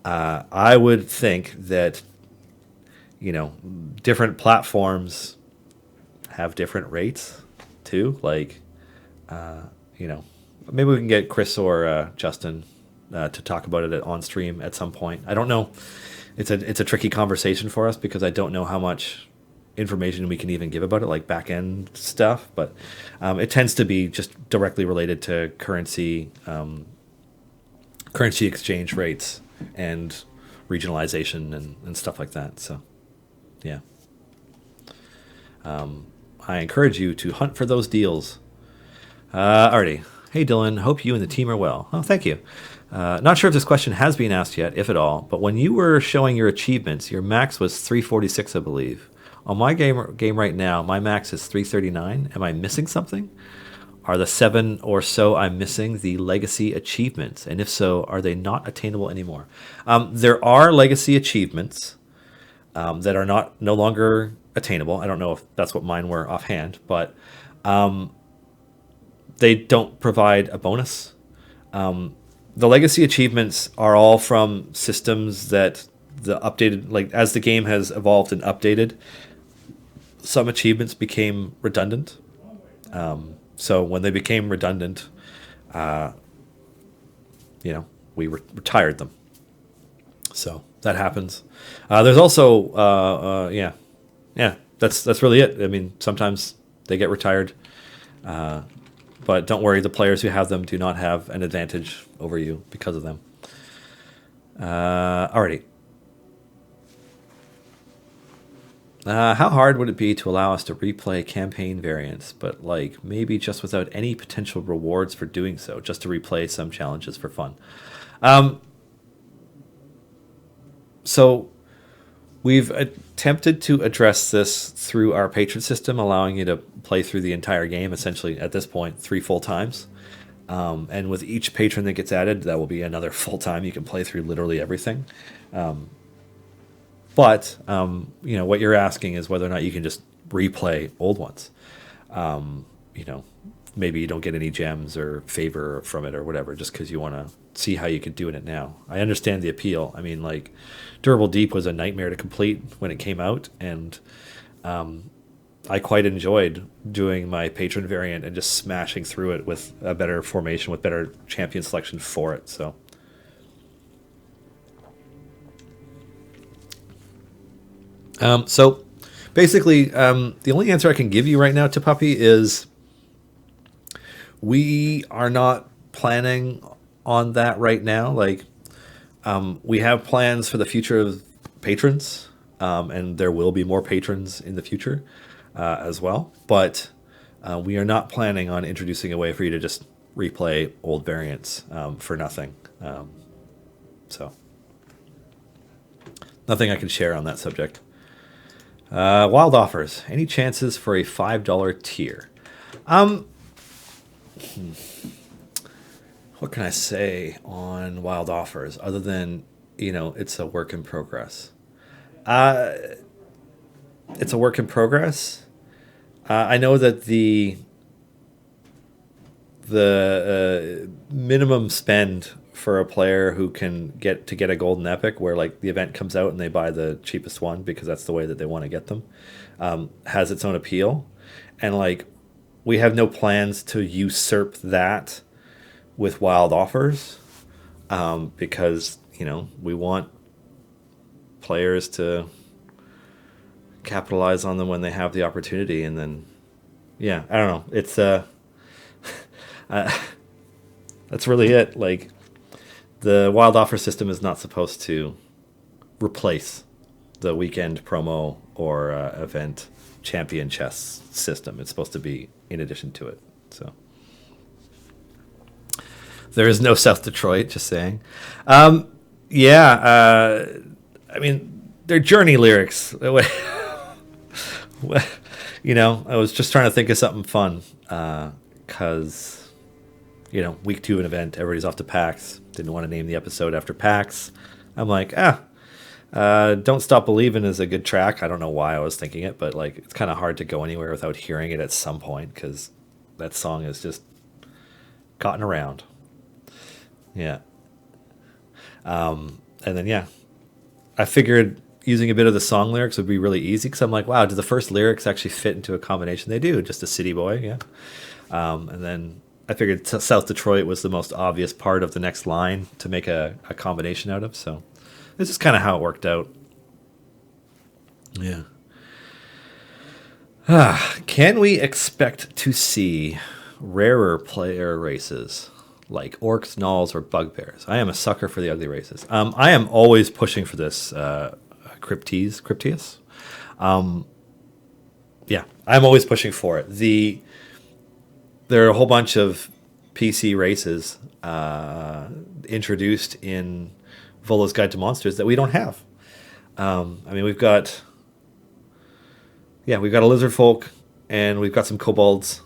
I would think that different platforms have different rates too. Like, maybe we can get Chris or Justin to talk about it on stream at some point. I don't know. It's a tricky conversation for us because I don't know how much information we can even give about it, like back end stuff. But it tends to be just directly related to currency exchange rates and regionalization and stuff like that. So, yeah. I encourage you to hunt for those deals. Alrighty. Hey, Dylan. Hope you and the team are well. Oh, thank you. Not sure if this question has been asked yet, if at all, but when you were showing your achievements, your max was 346, I believe. On my game right now, my max is 339. Am I missing something? Are the 7 or so I'm missing the legacy achievements? And if so, are they not attainable anymore? There are legacy achievements that are no longer attainable. I don't know if that's what mine were offhand, but they don't provide a bonus. The legacy achievements are all from systems that the updated, like as the game has evolved and updated, some achievements became redundant. So when they became redundant, you know, we retired them. So that happens. There's also, yeah, that's really it. I mean, sometimes they get retired, but don't worry, the players who have them do not have an advantage over you because of them. Alrighty. How hard would it be to allow us to replay campaign variants, but like maybe just without any potential rewards for doing so, just to replay some challenges for fun? So we've attempted to address this through our patron system, allowing you to play through the entire game, essentially at this point 3 full times. And with each patron that gets added, that will be another full time. You can play through literally everything. But you know, what you're asking is whether or not you can just replay old ones. You know, maybe you don't get any gems or favor from it or whatever, just because you want to see how you could do it now. I understand the appeal. I mean, like, Durable Deep was a nightmare to complete when it came out, and I quite enjoyed doing my patron variant and just smashing through it with a better formation, with better champion selection for it. So basically, the only answer I can give you right now to Puppy is we are not planning on that right now. Like, we have plans for the future of patrons, and there will be more patrons in the future as well. But we are not planning on introducing a way for you to just replay old variants for nothing. So nothing I can share on that subject. Wild offers. Any chances for a $5 tier? What can I say on wild offers other than, you know, it's a work in progress? It's a work in progress. I know that the minimum spend for a player who can get a golden epic, where like the event comes out and they buy the cheapest one because that's the way that they want to get them, has its own appeal. And like, we have no plans to usurp that with wild offers, because, you know, we want players to capitalize on them when they have the opportunity. And then, yeah, I don't know. It's that's really it. Like, the wild offer system is not supposed to replace the weekend promo or event champion chess system. It's supposed to be in addition to it. So there is no South Detroit, just saying. Yeah, I mean, they're Journey lyrics. You know, I was just trying to think of something fun, because, you know, week 2 of an event, everybody's off to PAX. Didn't want to name the episode after PAX. I'm like, Don't Stop Believin' is a good track. I don't know why I was thinking it, but like, it's kind of hard to go anywhere without hearing it at some point, because that song has just gotten around. Yeah. And then, yeah, I figured using a bit of the song lyrics would be really easy, because I'm like, wow, do the first lyrics actually fit into a combination? They do, just a city boy, yeah. And then I figured South Detroit was the most obvious part of the next line to make a combination out of, so this is kind of how it worked out. Yeah. Can we expect to see rarer player races like orcs, gnolls, or bugbears? I am a sucker for the ugly races. I am always pushing for this Crypteus. Yeah, I'm always pushing for it. There are a whole bunch of PC races introduced in Volo's Guide to Monsters that we don't have. I mean, we've got a lizard folk, and we've got some kobolds,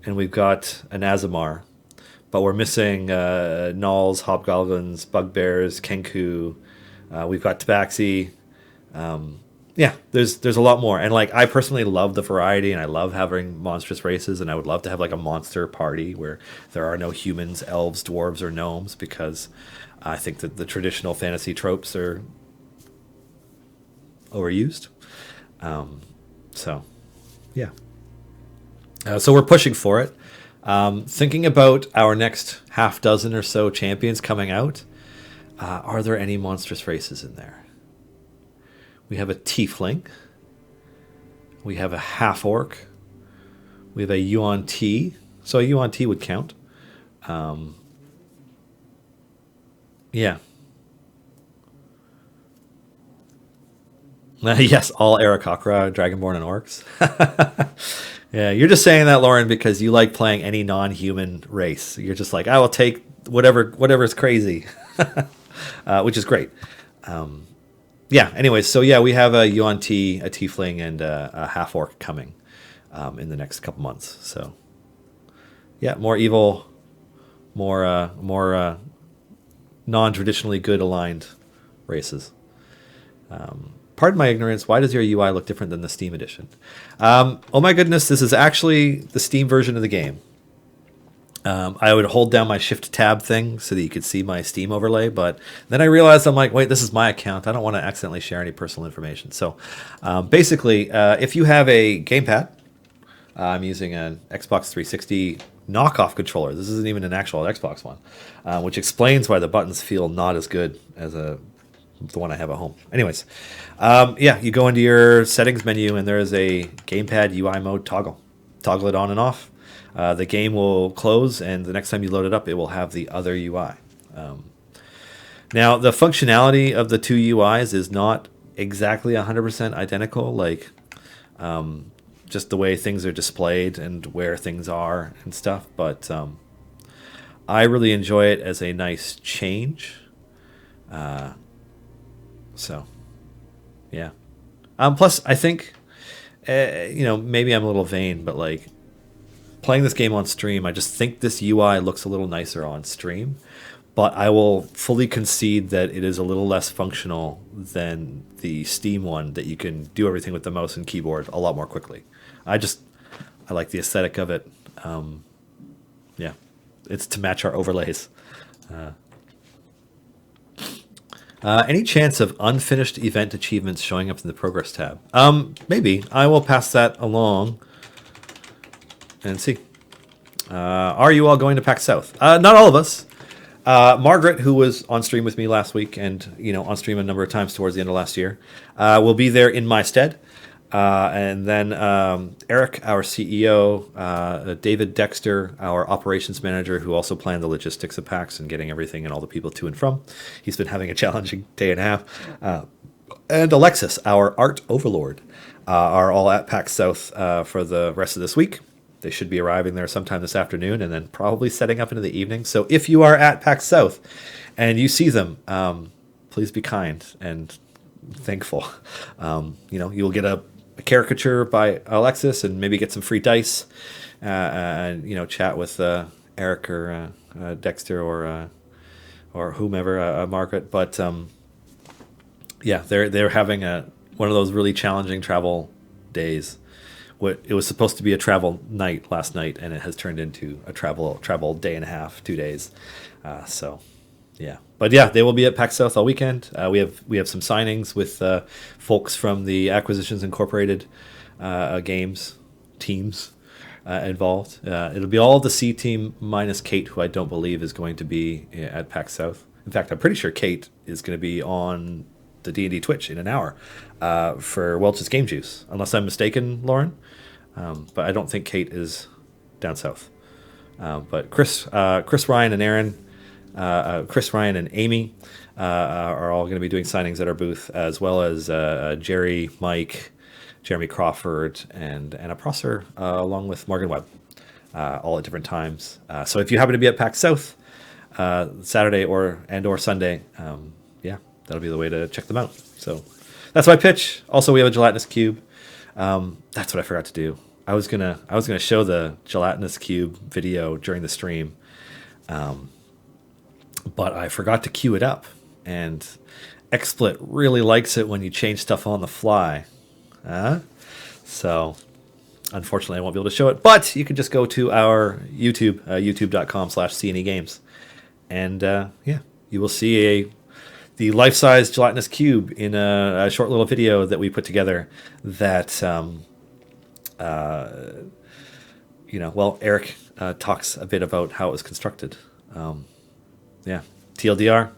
and we've got an Azamar, but we're missing gnolls, hobgoblins, bugbears, kenku. We've got tabaxi. Yeah, there's a lot more, and like, I personally love the variety, and I love having monstrous races, and I would love to have like a monster party where there are no humans, elves, dwarves, or gnomes, because I think that the traditional fantasy tropes are overused. So, yeah. So we're pushing for it. Thinking about our next half dozen or so champions coming out, are there any monstrous races in there? We have a tiefling. We have a half orc. We have a yuan T. So a yuan T would count. Yeah. Yes, all Aarakocra, Dragonborn, and Orcs. Yeah, you're just saying that, Lauren, because you like playing any non-human race. You're just like, I will take whatever's crazy, which is great. Yeah. Anyways, so yeah, we have a Yuan T, a Tiefling, and a half orc coming in the next couple months. So yeah, more evil, more non-traditionally good aligned races. Pardon my ignorance, why does your UI look different than the Steam edition? Oh my goodness, this is actually the Steam version of the game. I would hold down my Shift Tab thing so that you could see my Steam overlay, but then I realized I'm like, wait, this is my account. I don't want to accidentally share any personal information. So basically, if you have a gamepad, I'm using an Xbox 360 knockoff controller. This isn't even an actual Xbox one, which explains why the buttons feel not as good as the one I have at home. Anyways, yeah, you go into your settings menu and there is a gamepad UI mode toggle. Toggle it on and off. The game will close, and the next time you load it up, it will have the other UI. Now, the functionality of the two UIs is not exactly 100% identical, like just the way things are displayed and where things are and stuff, but I really enjoy it as a nice change. So, yeah. Plus, I think, maybe I'm a little vain, but like playing this game on stream, I just think this UI looks a little nicer on stream. But I will fully concede that it is a little less functional than the Steam one, that you can do everything with the mouse and keyboard a lot more quickly. I like the aesthetic of it. Yeah, it's to match our overlays. Any chance of unfinished event achievements showing up in the progress tab? Maybe. I will pass that along and see. Are you all going to PAX South? Not all of us. Margaret, who was on stream with me last week and on stream a number of times towards the end of last year, will be there in my stead. And then Eric, our CEO, David Dexter, our operations manager, who also planned the logistics of PAX and getting everything and all the people to and from. He's been having a challenging day and a half. And Alexis, our art overlord, are all at PAX South for the rest of this week. They should be arriving there sometime this afternoon and then probably setting up into the evening. So if you are at PAX South and you see them, please be kind and thankful. You'll get a caricature by Alexis and maybe get some free dice and chat with Eric or Dexter or whomever, Margaret. But yeah, they're having one of those really challenging travel days. It was supposed to be a travel night last night, and it has turned into a travel day and a half, 2 days. So, yeah. But yeah, they will be at PAX South all weekend. We have some signings with folks from the Acquisitions Incorporated games teams involved. It'll be all the C team minus Kate, who I don't believe is going to be at PAX South. In fact, I'm pretty sure Kate is going to be on the D&D Twitch in an hour for Welch's Game Juice, unless I'm mistaken, Lauren. But I don't think Kate is down south. But Chris, Ryan, and Aaron, Chris, Ryan, and Amy are all going to be doing signings at our booth, as well as Jerry, Mike, Jeremy Crawford, and Anna Prosser, along with Morgan Webb, all at different times. So if you happen to be at PAX South Saturday or Sunday, yeah, that'll be the way to check them out. So that's my pitch. Also, we have a gelatinous cube. That's what I forgot to do. I was gonna show the gelatinous cube video during the stream, but I forgot to queue it up. And XSplit really likes it when you change stuff on the fly. So unfortunately, I won't be able to show it. But you can just go to our YouTube, youtube.com/CNEgames, and yeah, you will see the life-size gelatinous cube in a short little video that we put together that well, Eric talks a bit about how it was constructed. Yeah, TLDR.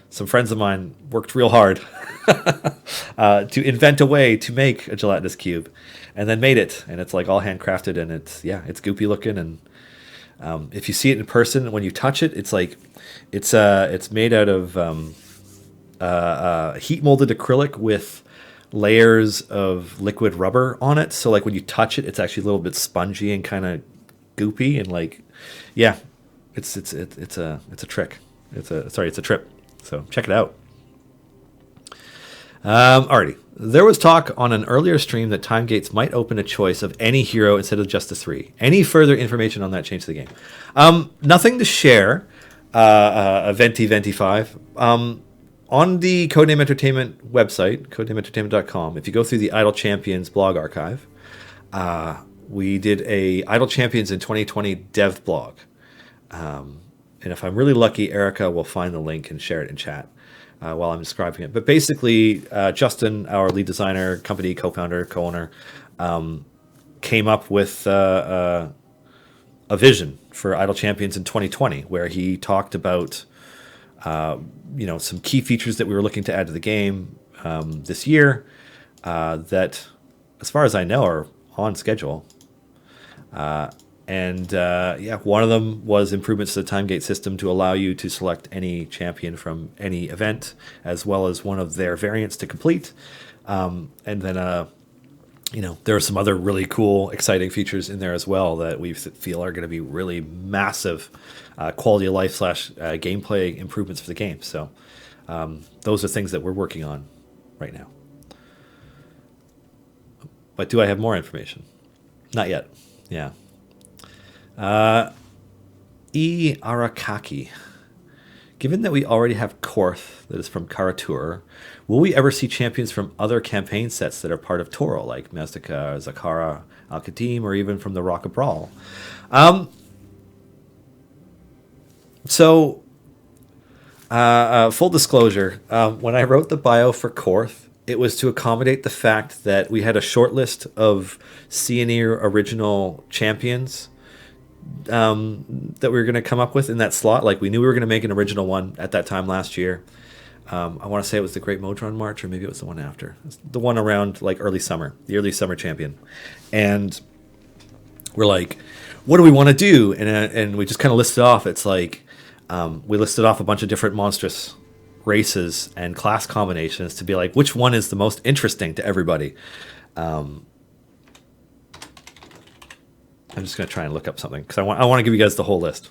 Some friends of mine worked real hard to invent a way to make a gelatinous cube, and then made it. And it's like all handcrafted, and it's goopy looking. And if you see it in person, when you touch it, it's like it's made out of heat molded acrylic with layers of liquid rubber on it. So like when you touch it, it's actually a little bit spongy and kind of goopy, and like, yeah, it's a trick. It's a trip. So check it out. Alrighty. There was talk on an earlier stream that Time Gates might open a choice of any hero instead of just the 3. Any further information on that change to the game? Nothing to share. Venti 5. On the Codename Entertainment website, codenameentertainment.com, if you go through the Idle Champions blog archive, we did a Idle Champions in 2020 dev blog. And if I'm really lucky, Erica will find the link and share it in chat while I'm describing it. But basically, Justin, our lead designer, company co-founder, co-owner, came up with a vision for Idle Champions in 2020, where he talked about some key features that we were looking to add to the game this year that, as far as I know, are on schedule. One of them was improvements to the time gate system to allow you to select any champion from any event, as well as one of their variants to complete. And then, there are some other really cool, exciting features in there as well that we feel are going to be really massive quality of life / gameplay improvements for the game. So those are things that we're working on right now. But do I have more information? Not yet. Yeah. E. Arakaki. Given that we already have Korth that is from Karatur, will we ever see champions from other campaign sets that are part of Toro, like Mazdaca, Zakara, Al-Qadim, or even from the Rock of Brawl? Full disclosure, when I wrote the bio for Korth, it was to accommodate the fact that we had a short list of Seanir original champions that we were going to come up with in that slot. Like, we knew we were going to make an original one at that time last year. I want to say it was the Great Modron March, or maybe it was the one after. It's the one around like early summer, the early summer champion. And we're like, what do we want to do? And we just kind of listed off. It's like, we listed off a bunch of different monstrous races and class combinations to be like, which one is the most interesting to everybody? I'm just going to try and look up something because I want to give you guys the whole list.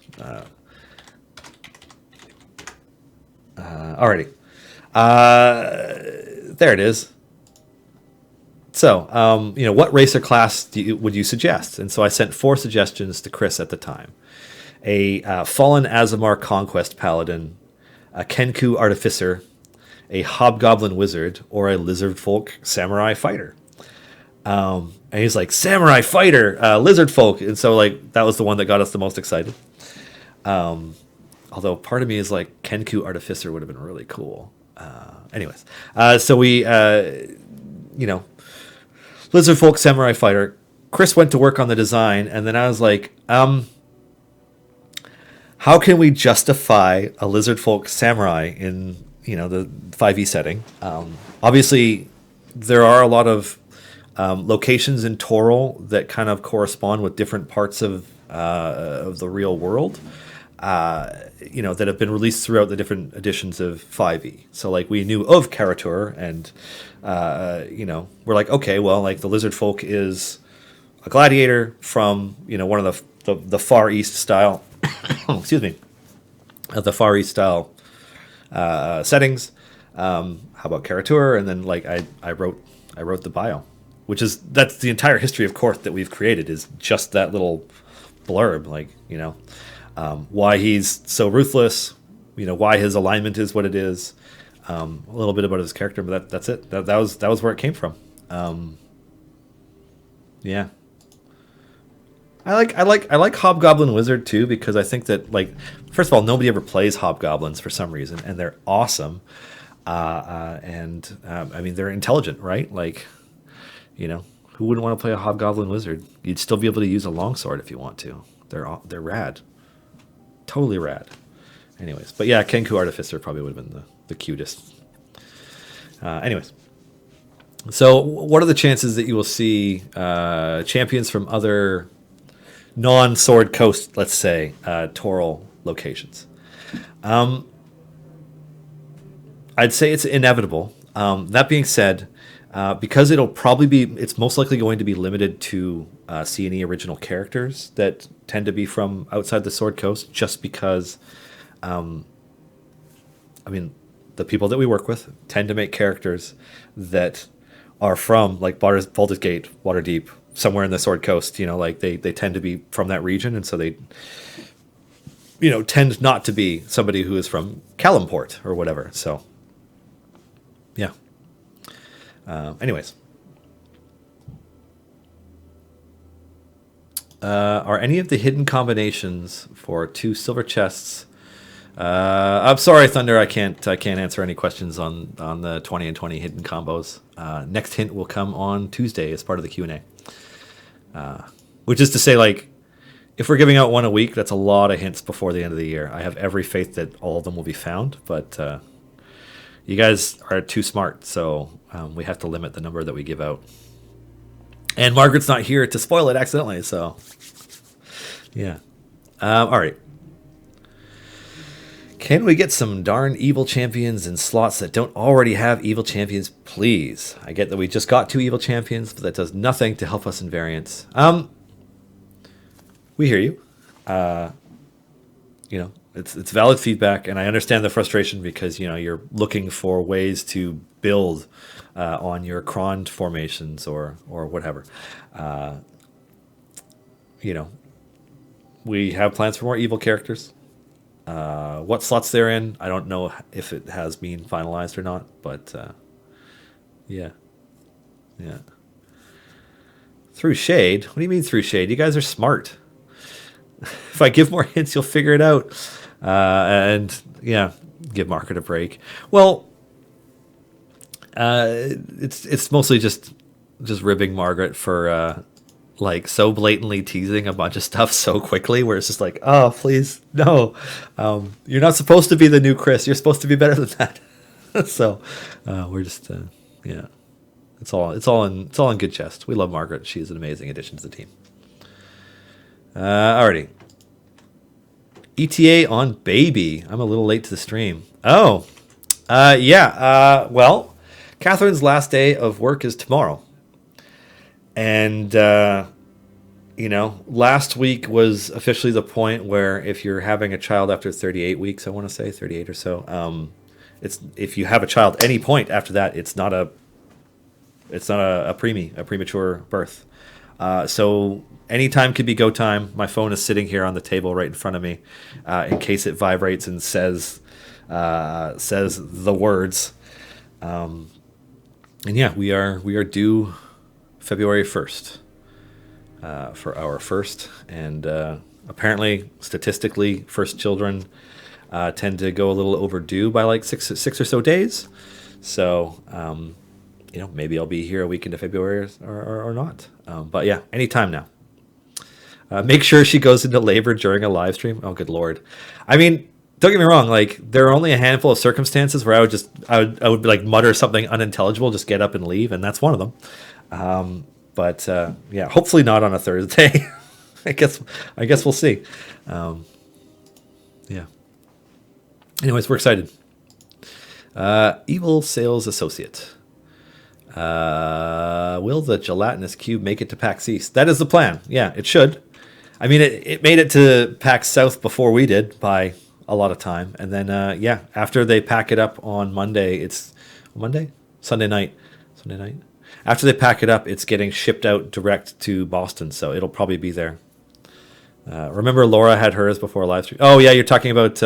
Alrighty. There it is. So, what race or class would you suggest? And so I sent 4 suggestions to Chris at the time. A Fallen Azamar Conquest Paladin, a Kenku Artificer, a Hobgoblin Wizard, or a Lizard Folk Samurai Fighter. And he's like, Samurai Fighter, Lizard Folk. And so, like, that was the one that got us the most excited. Although part of me is like, Kenku Artificer would have been really cool. Anyways, so we, Lizard Folk Samurai Fighter. Chris went to work on the design, and then I was like, how can we justify a Lizard Folk Samurai in, the 5e setting? Obviously, there are a lot of locations in Toril that kind of correspond with different parts of the real world, that have been released throughout the different editions of 5e. So, like, we knew of Karatur, and, we're like, okay, well, like, the Lizard Folk is a gladiator from, one of the Far East style, excuse me, the Far East style settings. How about Karatur? And then, like, I wrote the bio, that's the entire history of Korth that we've created, is just that little blurb, like, why he's so ruthless, why his alignment is what it is, a little bit about his character, but that's it. That was where it came from. Yeah. I like Hobgoblin Wizard too, because I think that, like, first of all, nobody ever plays Hobgoblins for some reason, and they're awesome. I mean, they're intelligent, right? Like, Who wouldn't want to play a Hobgoblin Wizard? You'd still be able to use a longsword if you want to. They're rad. Totally rad. Anyways, but yeah, Kenku Artificer probably would have been the cutest. Anyways. So what are the chances that you will see champions from other non-Sword Coast, let's say, Toril locations? I'd say it's inevitable. That being said, because it's most likely going to be limited to C&E original characters that tend to be from outside the Sword Coast, just because, the people that we work with tend to make characters that are from, like, Baldur's Gate, Waterdeep, somewhere in the Sword Coast. They tend to be from that region, and so they, tend not to be somebody who is from Calimport or whatever. So, yeah. Anyways. Are any of the hidden combinations for 2 silver chests? I'm sorry, Thunder. I can't answer any questions on the 20 and 20 hidden combos. Next hint will come on Tuesday as part of the Q&A. Which is to say, like, if we're giving out one a week, that's a lot of hints before the end of the year. I have every faith that all of them will be found, but you guys are too smart, so we have to limit the number that we give out. And Margaret's not here to spoil it accidentally, so yeah. All right. Can we get some darn evil champions in slots that don't already have evil champions, please? I get that we just got 2 evil champions, but that does nothing to help us in variants. We hear you. It's valid feedback, and I understand the frustration because, you're looking for ways to build on your cron formations or whatever. We have plans for more evil characters. What slots they're in, I don't know if it has been finalized or not, but yeah. Through shade? What do you mean through shade? You guys are smart. If I give more hints, you'll figure it out. And yeah, give Margaret a break. Well, it's mostly just ribbing Margaret for so blatantly teasing a bunch of stuff so quickly, where it's just like, oh, please, no. You're not supposed to be the new Chris. You're supposed to be better than that. So we're just yeah. It's all in good chest. We love Margaret. She is an amazing addition to the team. Alrighty. ETA on Baby. I'm a little late to the stream. Oh, yeah. Well, Catherine's last day of work is tomorrow. And, last week was officially the point where if you're having a child after 38 weeks, I want to say 38 or so, if you have a child any point after that, it's not a premature birth. So anytime could be go time. My phone is sitting here on the table right in front of me, in case it vibrates and says the words. And yeah, we are due February 1st for our first, and apparently statistically first children tend to go a little overdue by like six or so days. So maybe I'll be here a week into February or not. But yeah, anytime now. Make sure she goes into labor during a live stream. Oh, good Lord. I mean, don't get me wrong. Like, there are only a handful of circumstances where I would like mutter something unintelligible, just get up and leave, and that's one of them. But yeah, hopefully not on a Thursday. I guess we'll see. Yeah. Anyways, we're excited. Evil Sales Associate. Will the gelatinous cube make it to PAX East? That is the plan. Yeah, it should. I mean, it made it to PAX South before we did by a lot of time. And then, yeah, after they pack it up on Monday, Sunday night. After they pack it up, it's getting shipped out direct to Boston. So it'll probably be there. Remember Laura had hers before live stream? Oh, yeah, you're talking about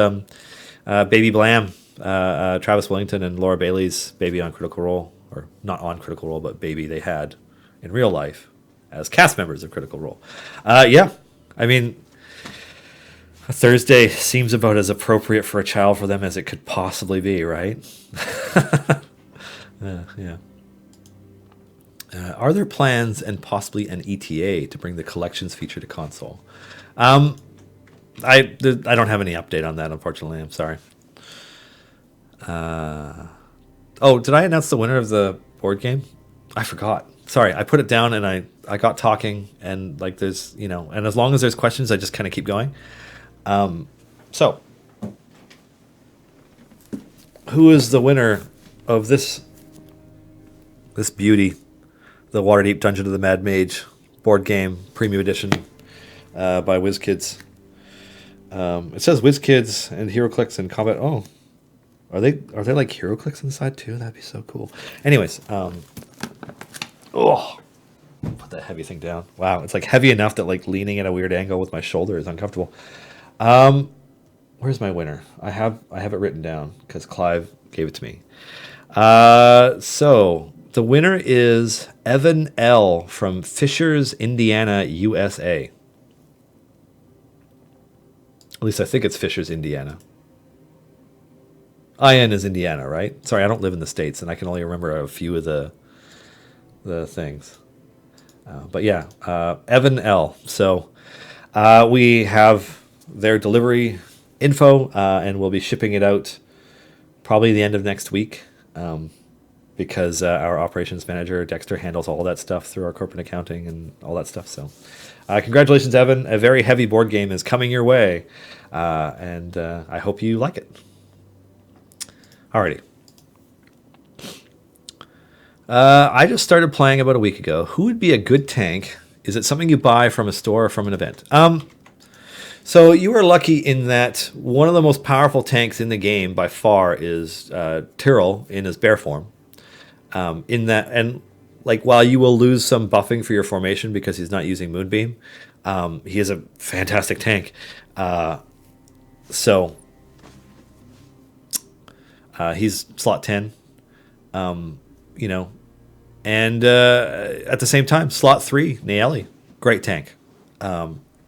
Baby Blam, Travis Wellington and Laura Bailey's baby on Critical Role. Or not on Critical Role, but baby they had in real life as cast members of Critical Role. Yeah, I mean, a Thursday seems about as appropriate for a child for them as it could possibly be, right? Yeah. Are there plans and possibly an ETA to bring the collections feature to console? I don't have any update on that, unfortunately. I'm sorry. Oh, did I announce the winner of the board game? I forgot. Sorry, I put it down and I got talking and like there's and as long as there's questions, I just kind of keep going. So, who is the winner of this beauty, the Waterdeep Dungeon of the Mad Mage board game premium edition by WizKids? It says WizKids and HeroClix and Combat. Oh, are they like HeroClix inside too? That'd be so cool. Anyways, oh, put that heavy thing down. Wow, it's like heavy enough that like leaning at a weird angle with my shoulder is uncomfortable. Where's my winner? I have it written down because Clive gave it to me. So the winner is Evan L. from Fishers, Indiana, USA. At least I think it's Fishers, Indiana. IN is Indiana, right? Sorry, I don't live in the States, and I can only remember a few of the things. But yeah, Evan L. So we have their delivery info, and we'll be shipping it out probably the end of next week, because our operations manager, Dexter, handles all that stuff through our corporate accounting and all that stuff. So congratulations, Evan. A very heavy board game is coming your way, and I hope you like it. Alrighty. I just started playing about a week ago. Who would be a good tank? Is it something you buy from a store or from an event? So you are lucky in that one of the most powerful tanks in the game by far is Tyrell in his bear form. In that, and like while you will lose some buffing for your formation because he's not using Moonbeam, he is a fantastic tank. So he's slot 10, and at the same time, slot 3, Naeli, great tank.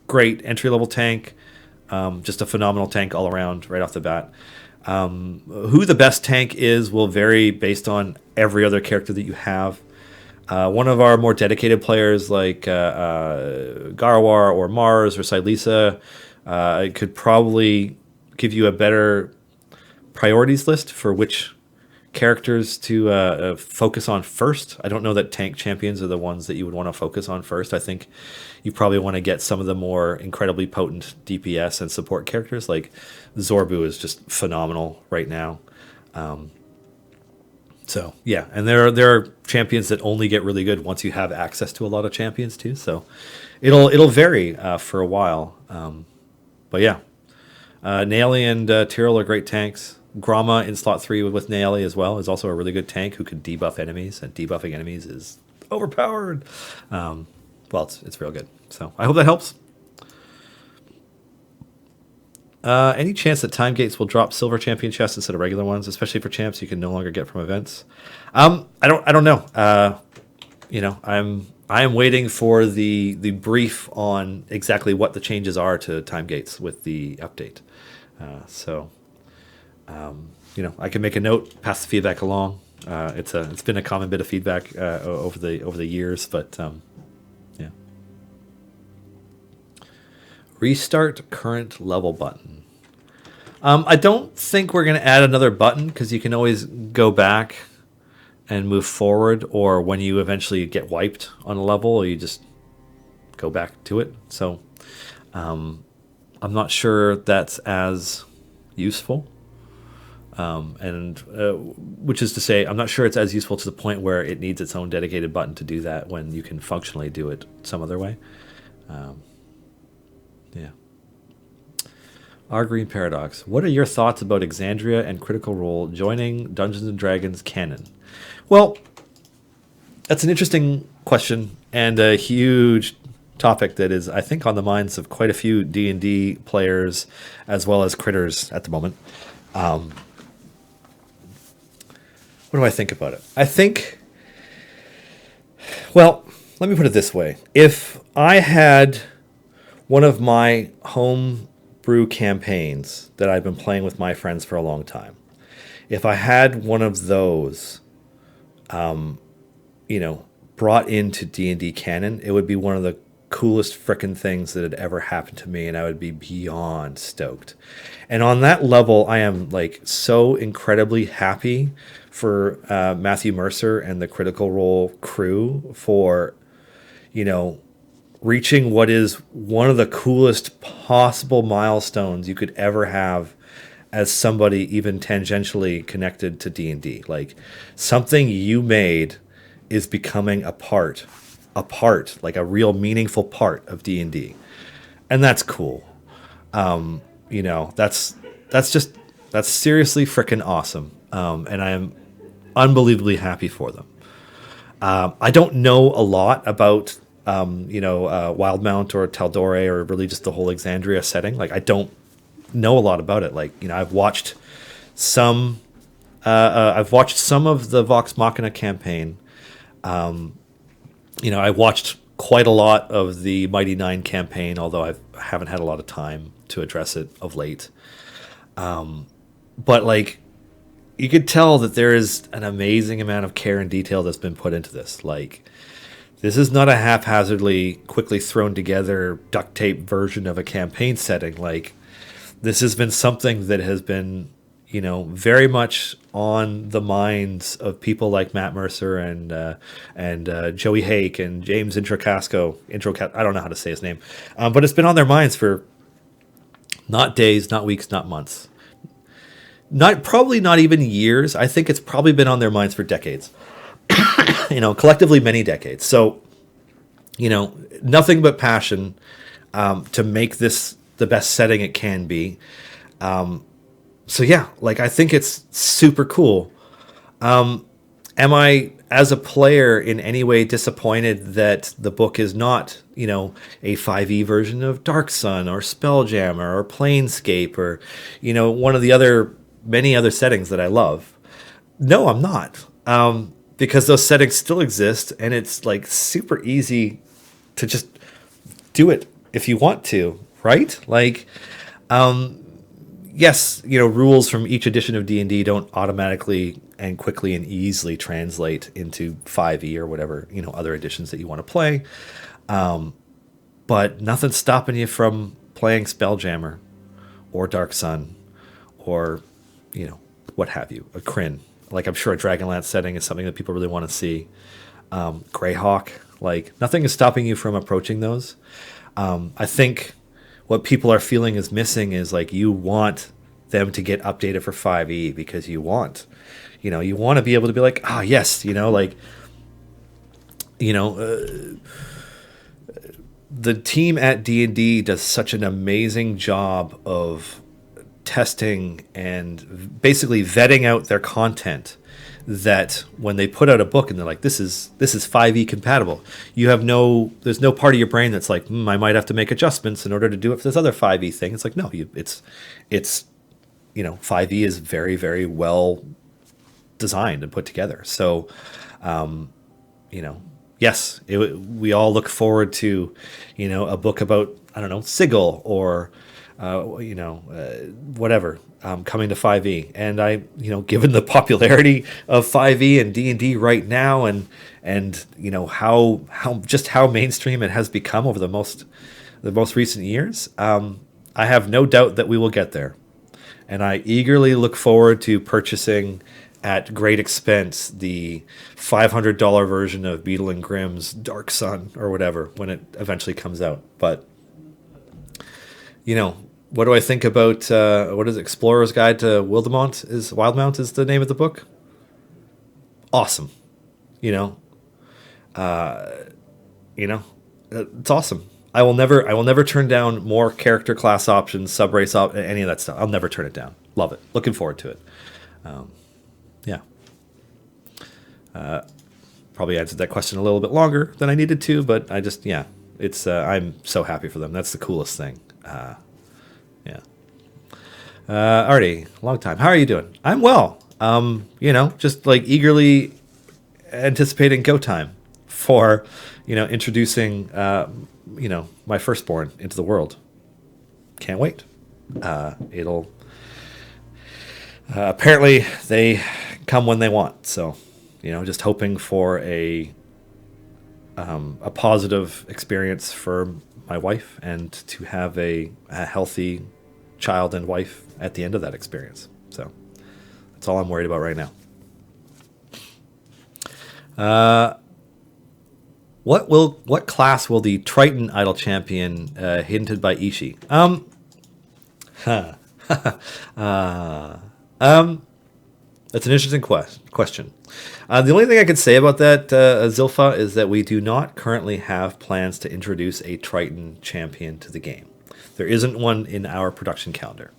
Great entry-level tank, just a phenomenal tank all around right off the bat. Who the best tank is will vary based on every other character that you have. One of our more dedicated players like Garwar or Mars or Silisa could probably give you a better priorities list for which characters to focus on first. I don't know that tank champions are the ones that you would want to focus on first. I think you probably want to get some of the more incredibly potent DPS and support characters. Like Zorbu is just phenomenal right now. So yeah, and there are champions that only get really good once you have access to a lot of champions too. So it'll vary for a while. But yeah, Naeli and Tyrell are great tanks. Gromma in slot 3 with Naeli as well is also a really good tank who can debuff enemies, and debuffing enemies is overpowered. Well, it's real good. So I hope that helps. Any chance that time gates will drop silver champion chests instead of regular ones, especially for champs you can no longer get from events? I don't know. I am waiting for the brief on exactly what the changes are to time gates with the update. I can make a note, pass the feedback along. It's been a common bit of feedback over the years, but yeah. Restart current level button. I don't think we're going to add another button because you can always go back and move forward, or when you eventually get wiped on a level, you just go back to it. So I'm not sure that's as useful. Which is to say, I'm not sure it's as useful to the point where it needs its own dedicated button to do that when you can functionally do it some other way. Yeah. Our Green Paradox. What are your thoughts about Exandria and Critical Role joining Dungeons and Dragons canon? Well, that's an interesting question and a huge topic that is, I think, on the minds of quite a few D&D players as well as critters at the moment. What do I think about it? I think, well, let me put it this way. If I had one of my home brew campaigns that I've been playing with my friends for a long time, if I had one of those, brought into D&D canon, it would be one of the coolest frickin' things that had ever happened to me, and I would be beyond stoked. And on that level, I am like so incredibly happy for Matthew Mercer and the Critical Role crew for, you know, reaching what is one of the coolest possible milestones you could ever have as somebody even tangentially connected to D&D. Like, something you made is becoming a part, like a real meaningful part of D&D. And that's cool. You know, that's seriously freaking awesome. And I am unbelievably happy for them. I don't know a lot about, Wildmount or Taldore or really just the whole Exandria setting. Like, I don't know a lot about it. Like, you know, I've watched some of the Vox Machina campaign. You know, I watched quite a lot of the Mighty Nine campaign, although I haven't had a lot of time to address it of late. But like, you could tell that there is an amazing amount of care and detail that's been put into this. Like, this is not a haphazardly, quickly thrown together, duct tape version of a campaign setting. Like, this has been something that has been, you know, very much on the minds of people like Matt Mercer and Joey Hake and James Introcasco. I don't know how to say his name, but it's been on their minds for not days, not weeks, not months, probably not even years. I think it's probably been on their minds for decades. You know, collectively many decades. So, you know, nothing but passion to make this the best setting it can be. So yeah, like, I think it's super cool. Am I, as a player, in any way disappointed that the book is not, you know, a 5e version of Dark Sun or Spelljammer or Planescape or, you know, one of the many other settings that I love? No, I'm not. Because those settings still exist, and it's like super easy to just do it if you want to, right? Like, yes, you know, rules from each edition of D&D don't automatically and quickly and easily translate into 5e or whatever, you know, other editions that you want to play. But nothing's stopping you from playing Spelljammer or Dark Sun or, you know, what have you, a Kryn. Like, I'm sure a Dragonlance setting is something that people really want to see. Greyhawk, like, nothing is stopping you from approaching those. I think what people are feeling is missing is, like, you want them to get updated for 5e because you want to be able to be like, yes, you know, like, you know, the team at D&D does such an amazing job of testing and basically vetting out their content, that when they put out a book and they're like, this is 5e compatible, there's no part of your brain that's like, I might have to make adjustments in order to do it for this other 5e thing. It's like, no, it's you know, 5e is very, very well designed and put together. So, you know, yes, we all look forward to, you know, a book about, I don't know, Sigil or whatever, coming to 5e. And I, you know, given the popularity of 5e and D&D right now, and you know, how mainstream it has become over the most recent years, I have no doubt that we will get there. And I eagerly look forward to purchasing at great expense the $500 version of Beadle and Grimm's Dark Sun or whatever when it eventually comes out. But, you know, what do I think about what is it, Explorer's Guide to Wildemount? Wildmount is the name of the book. Awesome, you know. It's awesome. I will never turn down more character class options, subrace any of that stuff. I'll never turn it down. Love it. Looking forward to it. Yeah. Probably answered that question a little bit longer than I needed to, but it's I'm so happy for them. That's the coolest thing. Yeah. Artie, long time. How are you doing? I'm well. Just like eagerly anticipating go time for, introducing, my firstborn into the world. Can't wait. It'll, apparently they come when they want. So, just hoping for a a positive experience for my wife and to have a healthy child and wife at the end of that experience. So that's all I'm worried about right now. What class will the Triton Idol champion hinted by Ishii? That's an interesting question. The only thing I could say about that, Zilpha, is that we do not currently have plans to introduce a Triton champion to the game. There isn't one in our production calendar.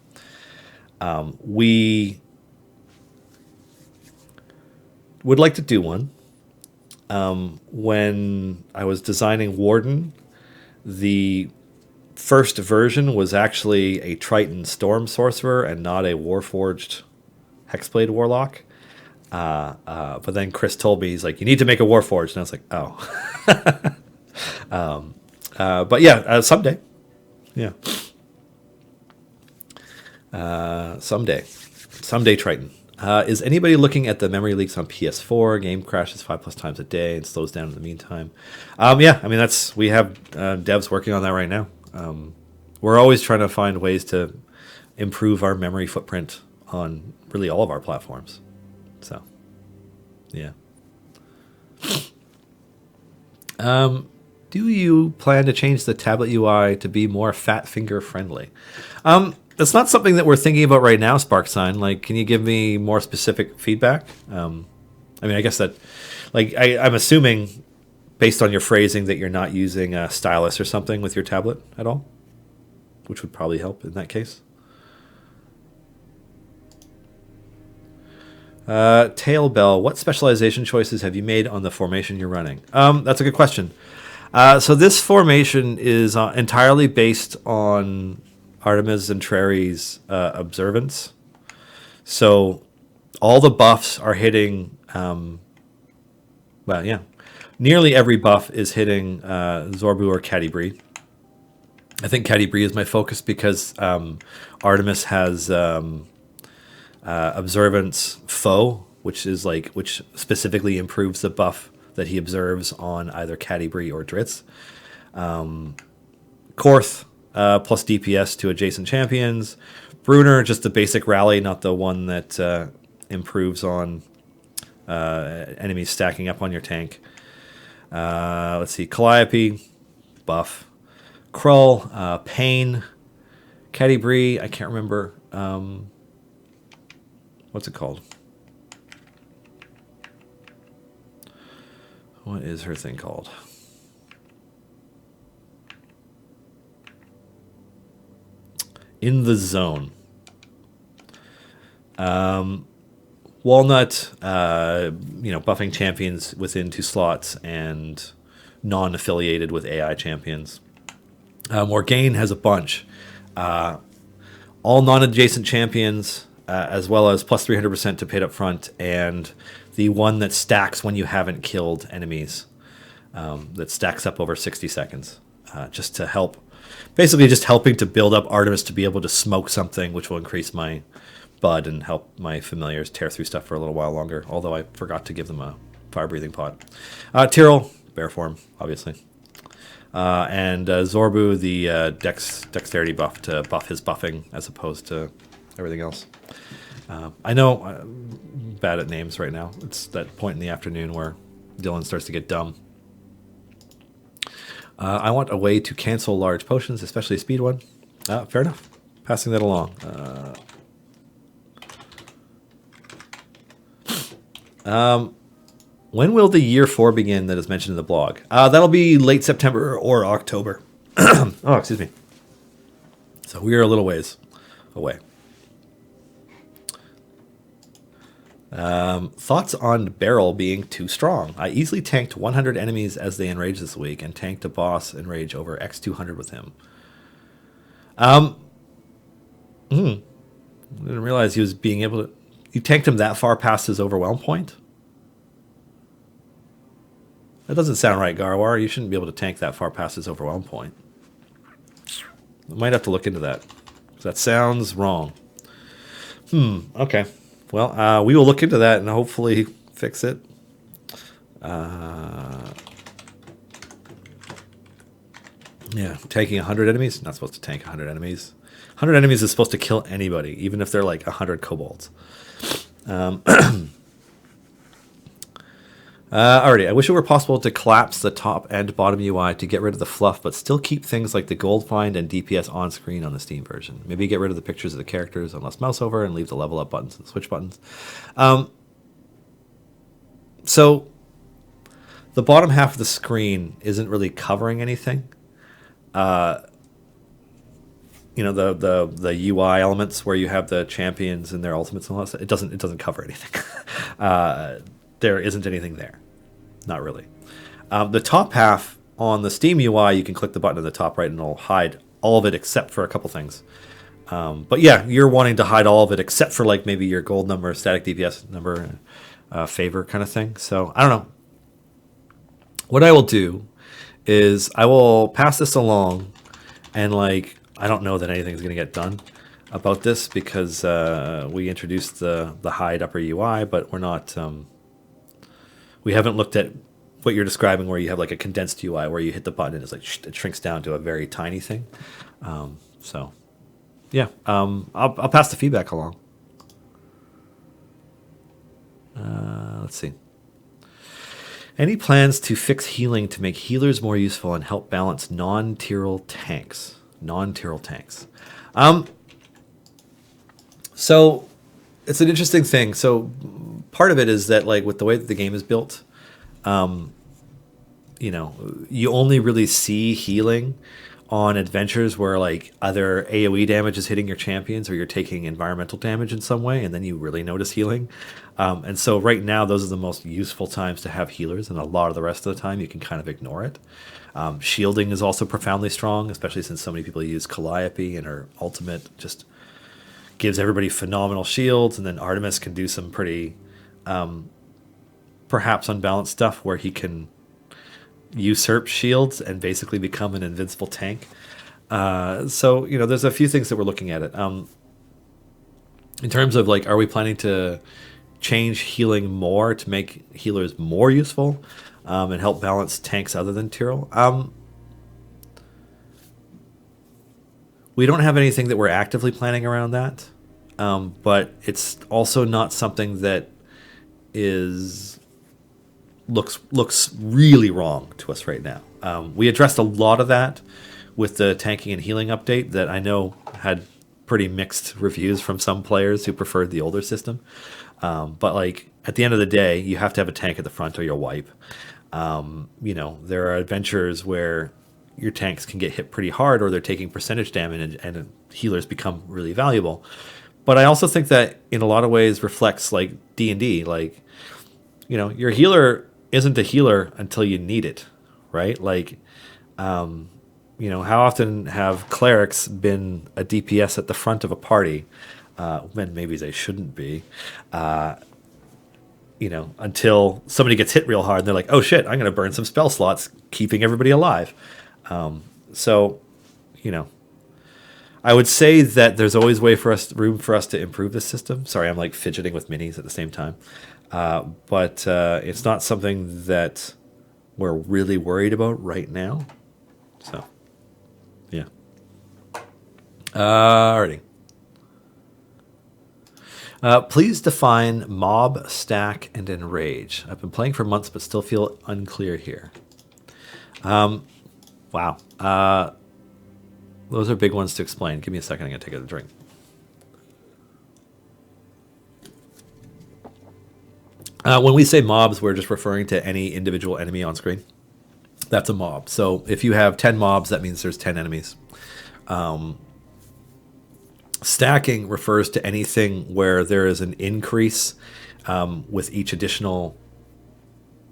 We would like to do one. When I was designing Warden, the first version was actually a Triton Storm Sorcerer and not a Warforged Hexblade Warlock. But then Chris told me, he's like, you need to make a Warforged. And I was like, oh. But yeah, someday. Yeah. Someday Triton. Is anybody looking at the memory leaks on PS4? Game crashes 5+ times a day and slows down in the meantime. Yeah, I mean, we have devs working on that right now. We're always trying to find ways to improve our memory footprint on really all of our platforms. So, yeah. Do you plan to change the tablet UI to be more fat finger friendly? That's not something that we're thinking about right now, Sparksign. Like, can you give me more specific feedback? I mean, I guess that, like, I'm assuming, based on your phrasing, that you're not using a stylus or something with your tablet at all, which would probably help in that case. Tailbell, what specialization choices have you made on the formation you're running? That's a good question. So this formation is entirely based on Artemis and Treri's observance. So all the buffs are hitting, well, yeah, nearly every buff is hitting Zorbu or Catti-Brie. I think Catti-Brie is my focus because Artemis has observance foe, which specifically improves the buff that he observes on either Catti-Brie or Dritz. Korth, plus DPS to adjacent champions. Bruner, just the basic rally, not the one that improves on enemies stacking up on your tank. Let's see, Calliope, buff. Krull, Pain. Catti-Brie, I can't remember. What's it called? What is her thing called? In the Zone. Walnut, buffing champions within 2 slots and non-affiliated with AI champions. Morgaine has a bunch. All non-adjacent champions, as well as plus 300% to paid up front, and the one that stacks when you haven't killed enemies, that stacks up over 60 seconds, just to help. Basically just helping to build up Artemis to be able to smoke something, which will increase my bud and help my familiars tear through stuff for a little while longer, although I forgot to give them a fire-breathing pot. Tyrell, bear form, obviously. And Zorbu, the dexterity buff to buff his buffing as opposed to everything else. I know I'm bad at names right now. It's that point in the afternoon where Dylan starts to get dumb. I want a way to cancel large potions, especially a speed one. Fair enough. Passing that along. When will the year 4 begin that is mentioned in the blog? That'll be late September or October. Oh, excuse me. So we are a little ways away. Thoughts on Barrel being too strong? I easily tanked 100 enemies as they enrage this week and tanked a boss enrage over X200 with him. Didn't realize he was being able to... You tanked him that far past his overwhelm point? That doesn't sound right, Garwar. You shouldn't be able to tank that far past his overwhelm point. I might have to look into that. That sounds wrong. Okay. Well, we will look into that and hopefully fix it. Yeah, tanking 100 enemies. Not supposed to tank 100 enemies. 100 enemies is supposed to kill anybody, even if they're like 100 kobolds. Alrighty, I wish it were possible to collapse the top and bottom UI to get rid of the fluff, but still keep things like the gold find and DPS on screen on the Steam version. Maybe get rid of the pictures of the characters on less mouse over and leave the level up buttons and switch buttons. So the bottom half of the screen isn't really covering anything. You know, the UI elements where you have the champions and their ultimates and all that stuff, it doesn't cover anything. There isn't anything there. Not really. The top half on the Steam UI, you can click the button at the top right and it'll hide all of it except for a couple things. But yeah, you're wanting to hide all of it except for like maybe your gold number, static DPS number, favor kind of thing. So I don't know. What I will do is I will pass this along, and like I don't know that anything's going to get done about this because we introduced the hide upper UI, but we're not. We haven't looked at what you're describing, where you have like a condensed UI where you hit the button and it's like it shrinks down to a very tiny thing. So yeah, I'll pass the feedback along. Let's see. Any plans to fix healing to make healers more useful and help balance non-Tyrell tanks? Non-Tyrell tanks. So it's an interesting thing. So part of it is that like with the way that the game is built, you know, you only really see healing on adventures where like either AoE damage is hitting your champions or you're taking environmental damage in some way, and then you really notice healing. And so right now, those are the most useful times to have healers, and a lot of the rest of the time you can kind of ignore it. Shielding is also profoundly strong, especially since so many people use Calliope, and her ultimate just gives everybody phenomenal shields, and then Artemis can do some pretty perhaps unbalanced stuff where he can usurp shields and basically become an invincible tank. So, you know, there's a few things that we're looking at it. In terms of like, are we planning to change healing more to make healers more useful and help balance tanks other than Tyrell? We don't have anything that we're actively planning around that, but it's also not something that looks really wrong to us right now. We addressed a lot of that with the tanking and healing update that I know had pretty mixed reviews from some players who preferred the older system. But like at the end of the day, you have to have a tank at the front or you'll wipe. You know, there are adventures where your tanks can get hit pretty hard or they're taking percentage damage and healers become really valuable. But I also think that in a lot of ways reflects like D&D. Like, you know, your healer isn't a healer until you need it, right? Like, you know, how often have clerics been a DPS at the front of a party when maybe they shouldn't be, you know, until somebody gets hit real hard and they're like, oh shit, I'm going to burn some spell slots, keeping everybody alive. So, you know, I would say that there's always room for us to improve this system. Sorry, I'm like fidgeting with minis at the same time. But it's not something that we're really worried about right now. So, yeah. Alrighty. Please define mob, stack, and enrage. I've been playing for months, but still feel unclear here. Wow. Those are big ones to explain. Give me a second. I'm going to take a drink. When we say mobs, we're just referring to any individual enemy on screen. That's a mob. So if you have 10 mobs, that means there's 10 enemies. Stacking refers to anything where there is an increase with each additional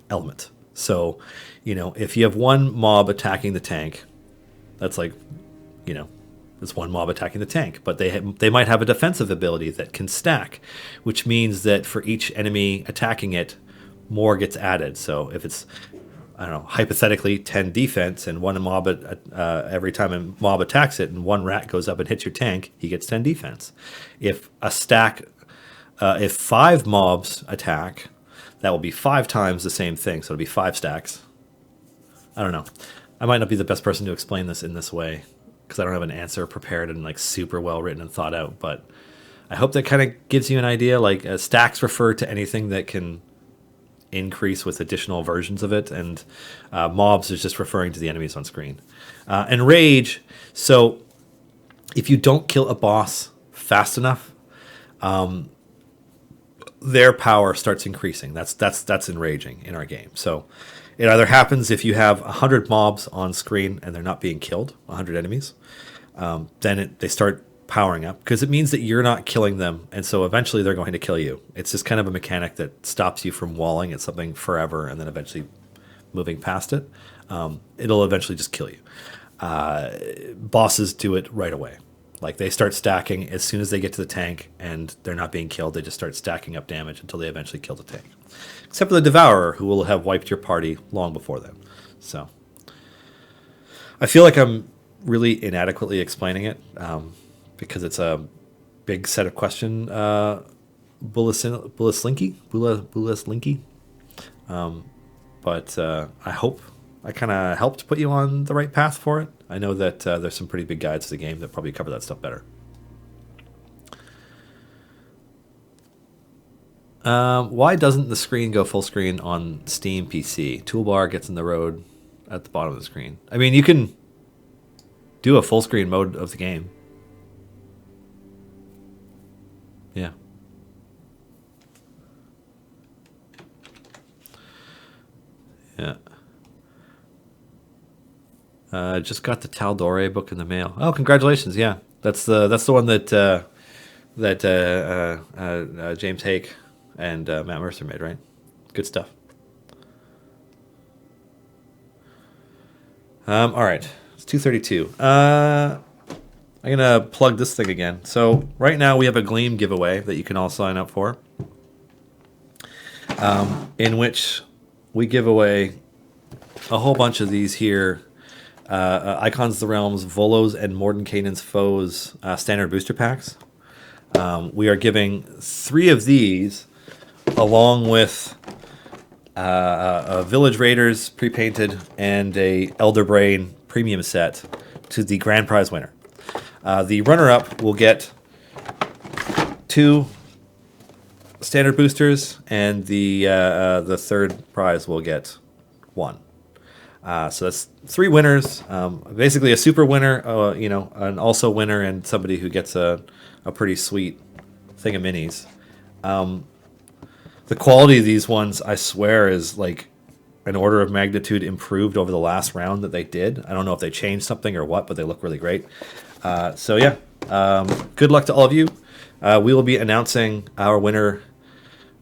element. So, you know, if you have one mob attacking the tank, that's like, you know, it's one mob attacking the tank, but they might have a defensive ability that can stack, which means that for each enemy attacking it, more gets added. So if it's, I don't know, hypothetically 10 defense and one mob every time a mob attacks it and one rat goes up and hits your tank, he gets 10 defense. If a stack, if 5 mobs attack, that will be 5 times the same thing. So it'll be 5 stacks. I don't know. I might not be the best person to explain this in this way because I don't have an answer prepared and like super well written and thought out. But I hope that kind of gives you an idea. Like stacks refer to anything that can increase with additional versions of it, and mobs is just referring to the enemies on screen. And rage. So if you don't kill a boss fast enough, their power starts increasing. That's enraging in our game. So it either happens if you have 100 mobs on screen and they're not being killed, 100 enemies, then they start powering up because it means that you're not killing them, and so eventually they're going to kill you. It's just kind of a mechanic that stops you from walling at something forever and then eventually moving past it. It'll eventually just kill you. Bosses do it right away. Like they start stacking as soon as they get to the tank and they're not being killed. They just start stacking up damage until they eventually kill the tank. Except for the Devourer, who will have wiped your party long before then. So I feel like I'm really inadequately explaining it because it's a big set of question. Bullislinky. But I hope I kind of helped put you on the right path for it. I know that there's some pretty big guides to the game that probably cover that stuff better. Why doesn't the screen go full screen on Steam PC? Toolbar gets in the road at the bottom of the screen. I mean, you can do a full screen mode of the game. Yeah. Yeah. Just got the Taldore book in the mail. Oh, congratulations! Yeah, that's the one that James Hake and Matt Mercer made, right? Good stuff. All right, it's 2:32. I'm gonna plug this thing again. So right now we have a Gleam giveaway that you can all sign up for, in which we give away a whole bunch of these here. Icons of the Realms, Volo's, and Mordenkainen's Foes standard booster packs. We are giving 3 of these along with a Village Raiders pre-painted and a Elder Brain premium set to the grand prize winner. The runner-up will get 2 standard boosters, and the third prize will get 1. So that's 3 winners, basically a super winner, an also winner, and somebody who gets a pretty sweet thing of minis. The quality of these ones, I swear, is like an order of magnitude improved over the last round that they did. I don't know if they changed something or what, but they look really great. So yeah, good luck to all of you. We will be announcing our winner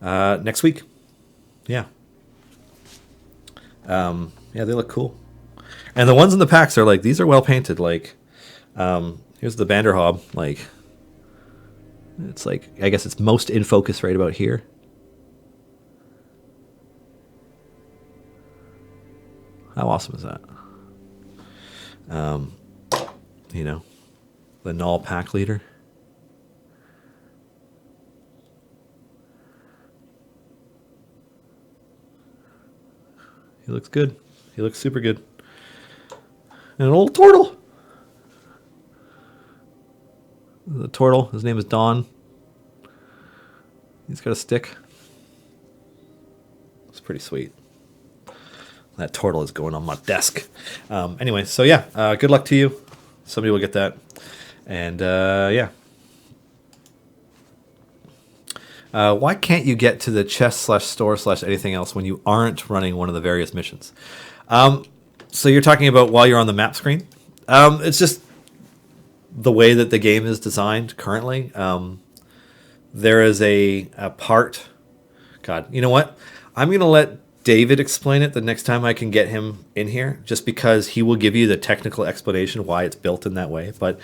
next week. Yeah. Yeah, they look cool. And the ones in the packs are like, these are well painted. Like, here's the Banderhob. Like, it's like, I guess it's most in focus right about here. How awesome is that? The Null pack leader. He looks good. He looks super good. And an old turtle. The turtle, his name is Don. He's got a stick. It's pretty sweet. That turtle is going on my desk. Anyway, so yeah, good luck to you. Somebody will get that. And yeah. Why can't you get to the chest/store/anything else when you aren't running one of the various missions? So you're talking about while you're on the map screen? It's just the way that the game is designed currently. There is a part... God, you know what? I'm going to let David explain it the next time I can get him in here, just because he will give you the technical explanation why it's built in that way. But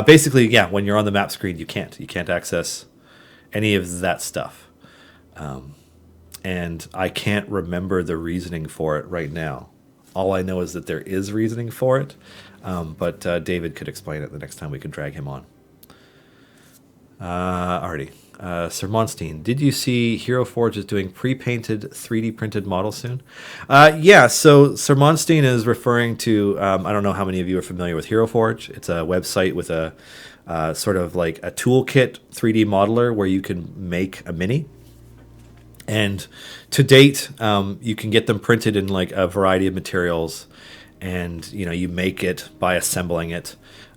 basically, yeah, when you're on the map screen, you can't access any of that stuff. And I can't remember the reasoning for it right now. All I know is that there is reasoning for it, but David could explain it the next time we can drag him on. Already. Sir Monstein, did you see Hero Forge is doing pre-painted 3D printed models soon? Yeah, so Sir Monstein is referring to, I don't know how many of you are familiar with Hero Forge. It's a website with a sort of like a toolkit 3D modeler where you can make a mini. And to date, you can get them printed in like a variety of materials, and you make it by assembling it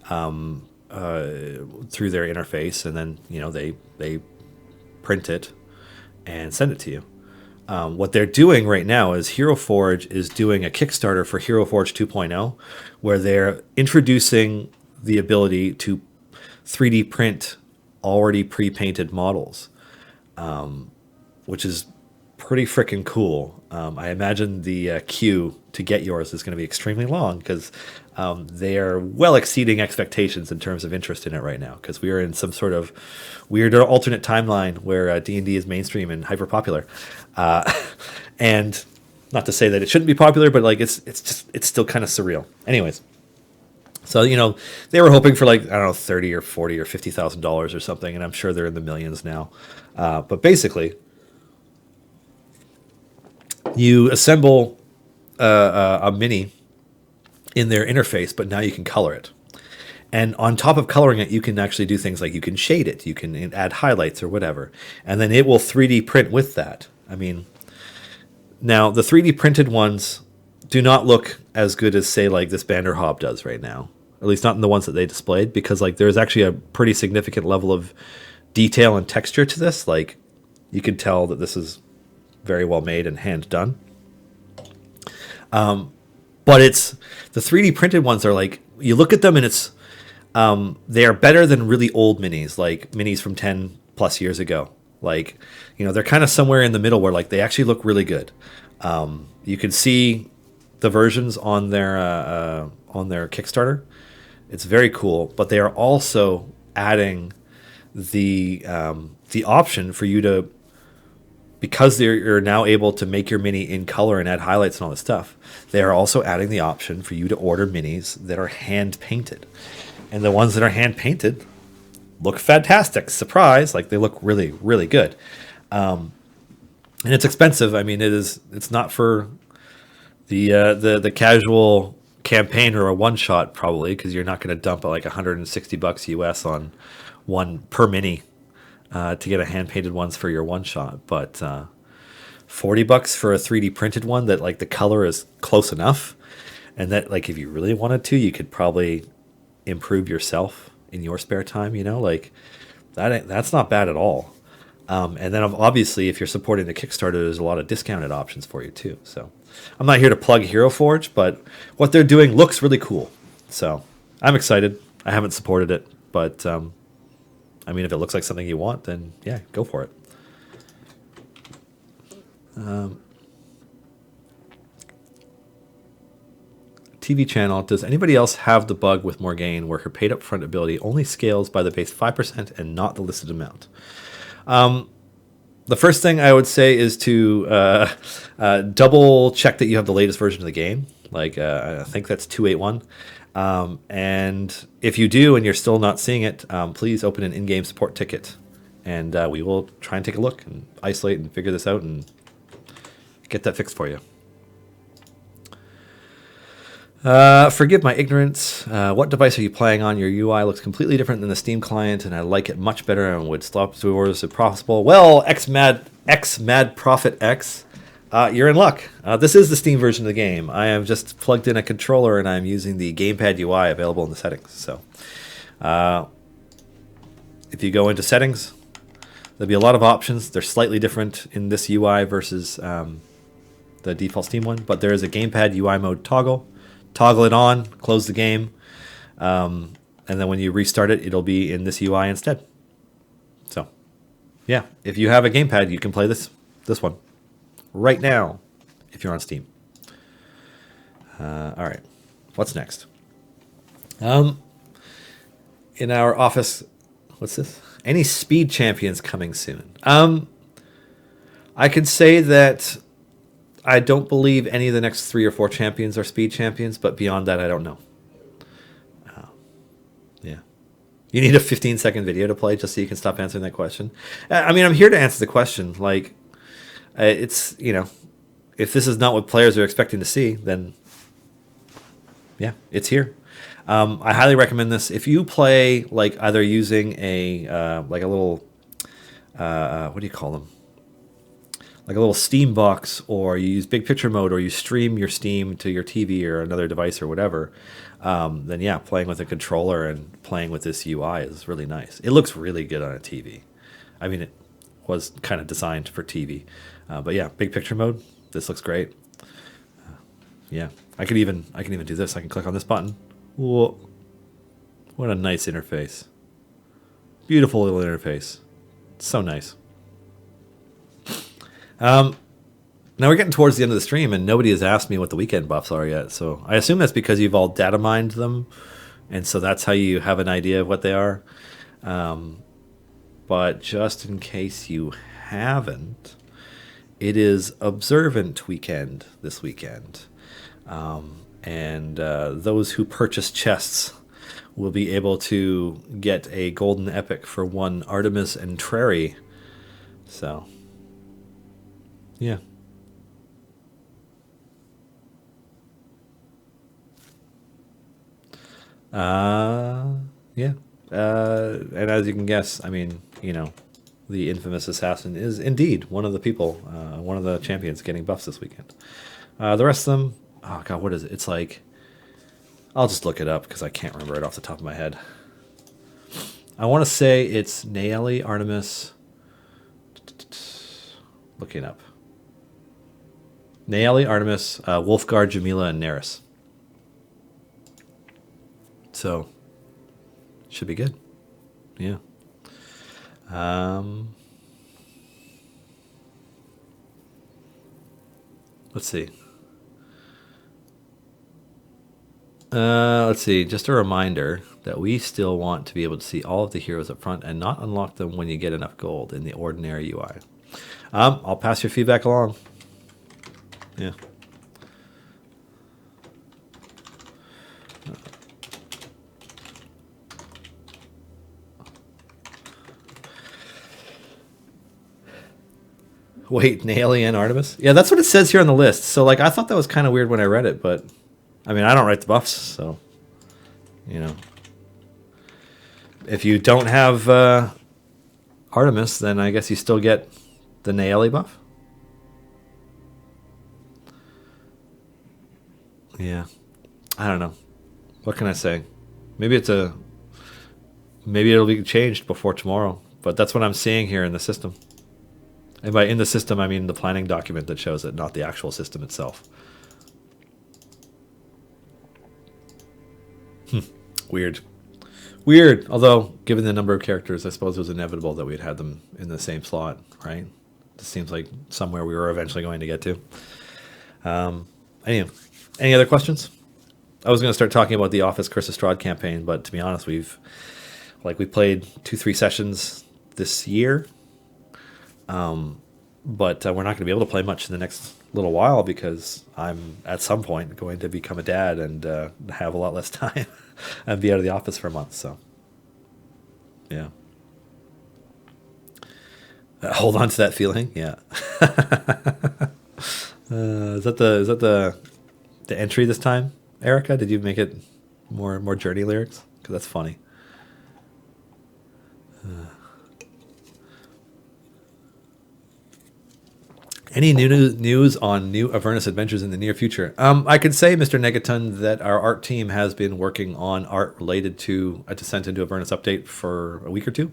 through their interface, and then they print it and send it to you. What they're doing right now is Hero Forge is doing a Kickstarter for Hero Forge 2.0, where they're introducing the ability to 3D print already pre-painted models, which is pretty freaking cool. I imagine the queue to get yours is going to be extremely long because they are well exceeding expectations in terms of interest in it right now, because we are in some sort of weird alternate timeline where D&D is mainstream and hyper popular. And not to say that it shouldn't be popular, but like it's still kind of surreal. Anyways, so they were hoping for like, I don't know, 30 or 40 or $50,000 or something, and I'm sure they're in the millions now. But basically, you assemble a mini in their interface, but now you can color it. And on top of coloring it, you can actually do things like you can shade it, you can add highlights or whatever, and then it will 3D print with that. I mean, now the 3D printed ones do not look as good as, say, like this Banderhob does right now. At least not in the ones that they displayed, because like there's actually a pretty significant level of detail and texture to this. Like you can tell that this is very well made and hand done. But it's the 3D printed ones are like, you look at them and it's they are better than really old minis, like minis from 10 plus years ago. Like, they're kind of somewhere in the middle where like they actually look really good. You can see the versions on their Kickstarter. It's very cool, but they are also adding the option for you to, because you're now able to make your mini in color and add highlights and all this stuff, they are also adding the option for you to order minis that are hand painted. And the ones that are hand painted look fantastic. Surprise! Like they look really, really good. And it's expensive. I mean, it's not for the casual campaign or a one shot probably, because you're not going to dump like $160 US on one per mini. To get a hand-painted ones for your one-shot, but $40 for a 3D printed one that like the color is close enough, and that like if you really wanted to, you could probably improve yourself in your spare time. Like that's not bad at all. And then obviously, if you're supporting the Kickstarter, there's a lot of discounted options for you too. So I'm not here to plug Hero Forge, but what they're doing looks really cool. So I'm excited. I haven't supported it, but I mean, if it looks like something you want, then yeah, go for it. TV channel, does anybody else have the bug with Morgane where her paid upfront ability only scales by the base 5% and not the listed amount? The first thing I would say is to double check that you have the latest version of the game. Like, I think that's 281. And if you do and you're still not seeing it, please open an in-game support ticket, and we will try and take a look and isolate and figure this out and get that fixed for you. Forgive my ignorance. What device are you playing on? Your UI looks completely different than the Steam client, and I like it much better and would stop doors if possible. Well, Mad Prophet X. You're in luck. This is the Steam version of the game. I have just plugged in a controller and I'm using the gamepad UI available in the settings. So if you go into settings, there'll be a lot of options. They're slightly different in this UI versus the default Steam one, but there is a gamepad UI mode toggle. Toggle it on, close the game, and then when you restart it, it'll be in this UI instead. So yeah, if you have a gamepad, you can play this one right now if you're on Steam. All right, what's next? In our office, what's this? Any speed champions coming soon? I could say that I don't believe any of the next 3 or 4 champions are speed champions, but beyond that, I don't know. Yeah. You need a 15-second video to play just so you can stop answering that question. I mean, I'm here to answer the question. Like, it's, you know, if this is not what players are expecting to see, then yeah, it's here. I highly recommend this. If you play like either using a like a little what do you call them? Like a little Steam box, or you use big picture mode, or you stream your Steam to your TV or another device or whatever, then yeah, playing with a controller and playing with this UI is really nice. It looks really good on a TV. I mean, it was kind of designed for TV, but yeah, big picture mode. This looks great. Yeah, I can even do this. I can click on this button. Whoa, what a nice interface! Beautiful little interface. So nice. Now we're getting towards the end of the stream, and nobody has asked me what the weekend buffs are yet. So I assume that's because you've all data mined them, and so that's how you have an idea of what they are. But just in case you haven't, it is Observant Weekend this weekend. And those who purchase chests will be able to get a golden epic for one Artemis and Trary. So, yeah. Yeah. And as you can guess, I mean, you know, the infamous assassin is indeed one of the people, one of the champions getting buffs this weekend. The rest of them, oh god, what is it? It's like, I'll just look it up because I can't remember it off the top of my head. I want to say it's Nayeli, Artemis. Looking up. Nayeli, Artemis, Wolfguard, Jamila, and Neris. So, should be good. Yeah. Let's see. Let's see. Just a reminder that we still want to be able to see all of the heroes up front and not unlock them when you get enough gold in the ordinary UI. I'll pass your feedback along. Yeah. Wait, Naily and Artemis? Yeah, that's what it says here on the list. So, like, I thought that was kind of weird when I read it, but I mean, I don't write the buffs, so you know. If you don't have Artemis, then I guess you still get the Naily buff. Yeah, I don't know. What can I say? Maybe it'll be changed before tomorrow. But that's what I'm seeing here in the system. And by in the system, I mean the planning document that shows it, not the actual system itself. Weird. Weird. Although, given the number of characters, I suppose it was inevitable that we'd had them in the same slot, right? This seems like somewhere we were eventually going to get to. Anyway, any other questions? I was going to start talking about the Office Curse of Strahd campaign, but to be honest, we played 2-3 sessions this year. But we're not going to be able to play much in the next little while because I'm at some point going to become a dad and have a lot less time and be out of the office for a month. So, yeah. Hold on to that feeling. Yeah. Is that the entry this time, Erica? Did you make it more Journey lyrics? Because that's funny. Any new news on new Avernus adventures in the near future? I could say, Mr. Negaton, that our art team has been working on art related to a Descent into Avernus update for a week or two.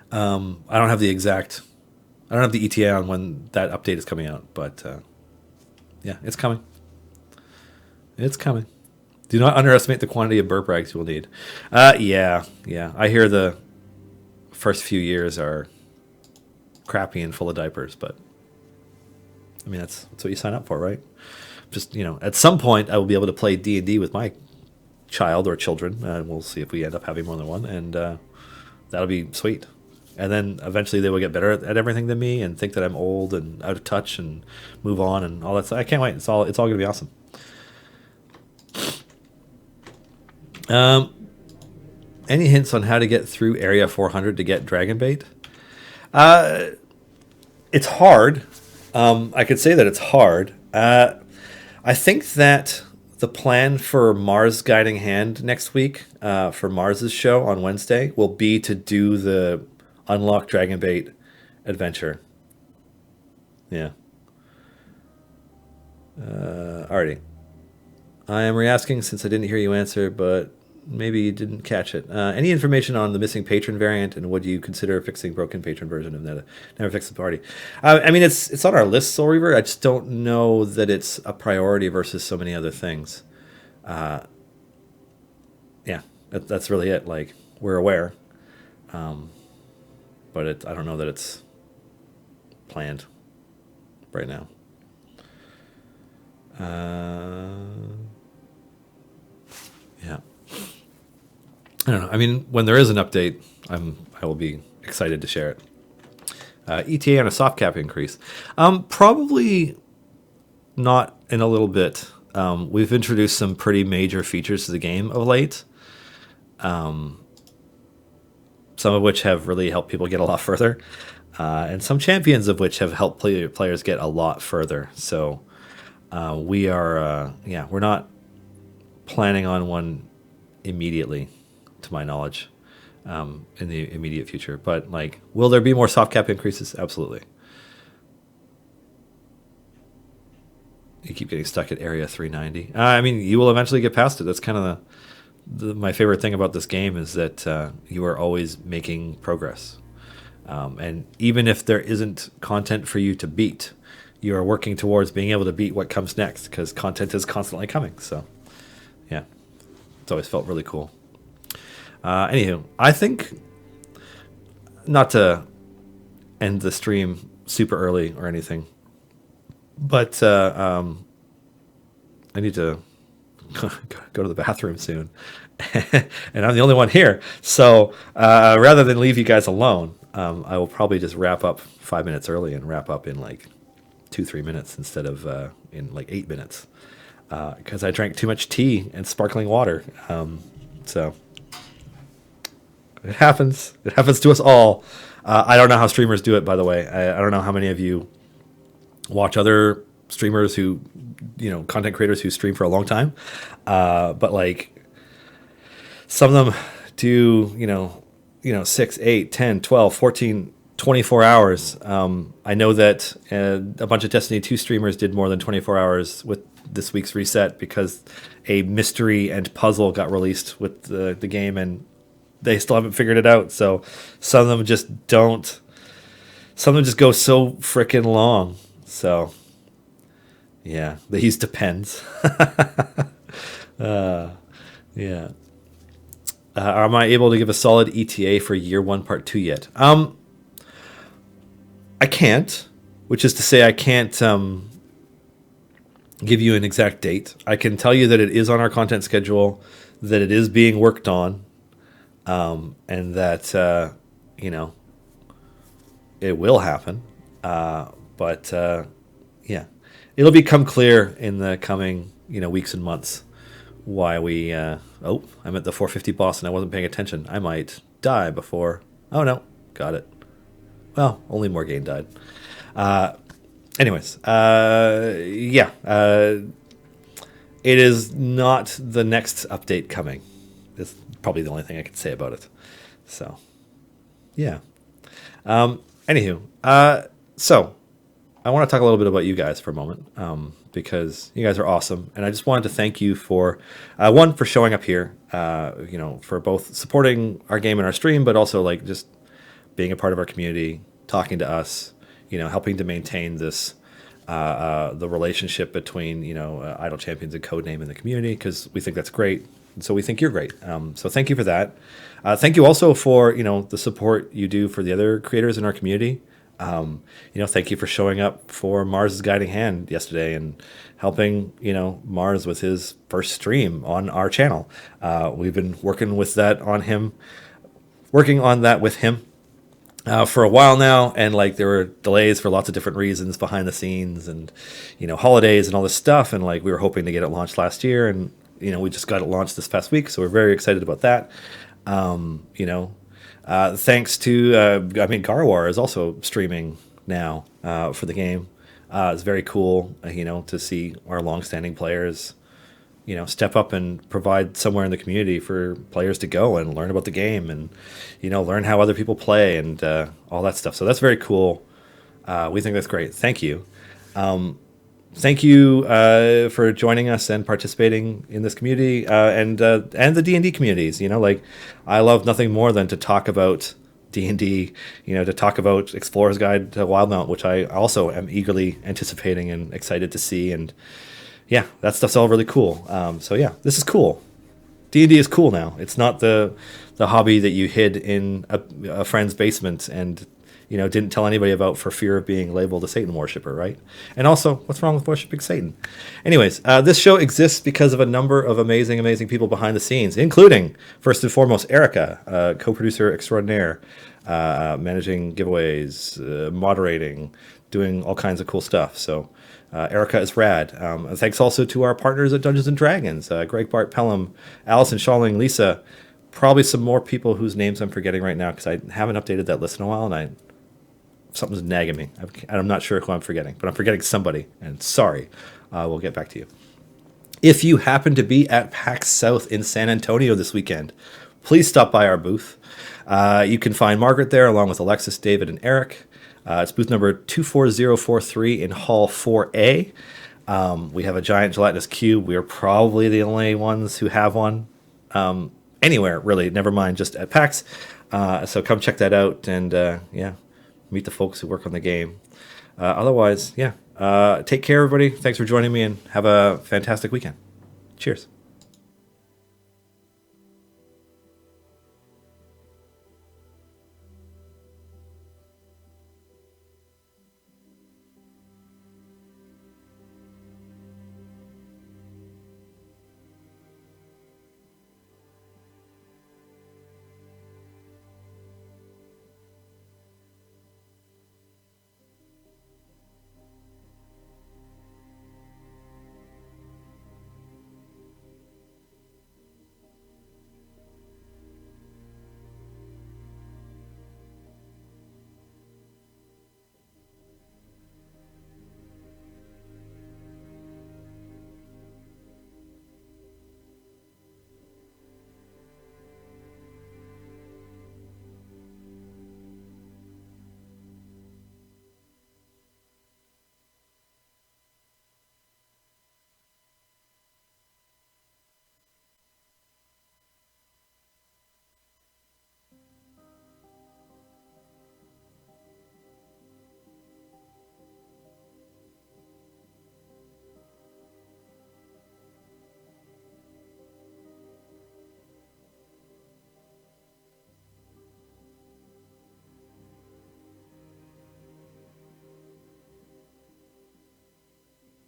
I don't have the ETA on when that update is coming out, but yeah, it's coming. It's coming. Do not underestimate the quantity of burp rags you will need. Yeah. I hear the first few years are crappy and full of diapers, but I mean that's what you sign up for, right? Just, you know, at some point I will be able to play D&D with my child or children, and we'll see if we end up having more than one, and that'll be sweet. And then eventually they will get better at everything than me and think that I'm old and out of touch and move on and all that stuff. I can't wait. It's all gonna be awesome. Any hints on how to get through Area 400 to get Dragon Bait? It's hard. I could say that it's hard. I think that the plan for Mars Guiding Hand next week, for Mars's show on Wednesday, will be to do the Unlock Dragon Bait adventure. Yeah. Alrighty. I am re-asking since I didn't hear you answer, but maybe you didn't catch it. Any information on the missing patron variant, and would you consider fixing broken patron version of Never Fix the Party? I mean, it's on our list, Soul Reaver. I just don't know that it's a priority versus so many other things. Yeah, that's really it. Like, we're aware, but I don't know that it's planned right now. Yeah. I don't know. I mean, when there is an update, I will be excited to share it. ETA on a soft cap increase. Probably not in a little bit. We've introduced some pretty major features to the game of late. Some of which have really helped people get a lot further. And some champions of which have helped players get a lot further. So we are, we're not planning on one immediately, to my knowledge, in the immediate future. But, like, will there be more soft cap increases? Absolutely. You keep getting stuck at Area 390. I mean, you will eventually get past it. That's kind of my favorite thing about this game is that you are always making progress. And even if there isn't content for you to beat, you are working towards being able to beat what comes next, because content is constantly coming. So, yeah, it's always felt really cool. Anywho, I think, not to end the stream super early or anything, but I need to go to the bathroom soon, and I'm the only one here. So rather than leave you guys alone, I will probably just wrap up 5 minutes early and wrap up in like 2-3 minutes instead of in like 8 minutes, because I drank too much tea and sparkling water. So it happens. It happens to us all. I don't know how streamers do it, by the way. I don't know how many of you watch other streamers who, content creators who stream for a long time. But like, some of them do, 6, 8, 10, 12, 14, 24 hours. I know that a bunch of Destiny 2 streamers did more than 24 hours with this week's reset because a mystery and puzzle got released with the game, and they still haven't figured it out. So some of them just don't. Some of them just go so freaking long. So, yeah, they use depends. Yeah. Am I able to give a solid ETA for Year 1 Part 2 yet? I can't, which is to say I can't give you an exact date. I can tell you that it is on our content schedule, that it is being worked on, and that, it will happen. But yeah, it'll become clear in the coming, weeks and months why we, I'm at the 450 boss and I wasn't paying attention. I might die before. Oh no, got it. Well, only Morgaine died. Anyways, it is not the next update coming. It's probably the only thing I can say about it. So, yeah. Anywho, so I want to talk a little bit about you guys for a moment, because you guys are awesome, and I just wanted to thank you for one, for showing up here, for both supporting our game and our stream, but also like just being a part of our community, talking to us, helping to maintain this the relationship between Idle Champions and Codename in the community, because we think that's great, and so we think you're great. So thank you for that. Thank you also for the support you do for the other creators in our community. Thank you for showing up for Mars's Guiding Hand yesterday and helping, Mars with his first stream on our channel. We've been working on that with him for a while now, and like there were delays for lots of different reasons behind the scenes, and holidays and all this stuff, and like we were hoping to get it launched last year, and we just got it launched this past week, so we're very excited about that. You know, thanks to Garwar is also streaming now for the game. It's very cool, to see our longstanding players, step up and provide somewhere in the community for players to go and learn about the game and, learn how other people play and all that stuff. So that's very cool. We think that's great. Thank you. Thank you for joining us and participating in this community and the D&D communities. I love nothing more than to talk about D&D, to talk about Explorer's Guide to Wildmount, which I also am eagerly anticipating and excited to see. And yeah, that stuff's all really cool. So yeah, this is cool. D&D is cool now. It's not the hobby that you hid in a friend's basement and didn't tell anybody about for fear of being labeled a Satan worshiper, right? And also, what's wrong with worshiping Satan? Anyways, this show exists because of a number of amazing, amazing people behind the scenes, including, first and foremost, Erica, co-producer extraordinaire, managing giveaways, moderating, doing all kinds of cool stuff. So Erica is rad. Thanks also to our partners at Dungeons & Dragons, Greg, Bart, Pelham, Allison, Schalling, Lisa, probably some more people whose names I'm forgetting right now because I haven't updated that list in a while, and something's nagging me. I'm not sure who I'm forgetting, but I'm forgetting somebody, and sorry. We'll get back to you. If you happen to be at PAX South in San Antonio this weekend, please stop by our booth. You can find Margaret there along with Alexis, David, and Eric. It's booth number 24043 in Hall 4A. We have a giant gelatinous cube. We are probably the only ones who have one anywhere, really. Never mind, just at PAX. So come check that out and, meet the folks who work on the game. Otherwise, take care, everybody. Thanks for joining me, and have a fantastic weekend. Cheers.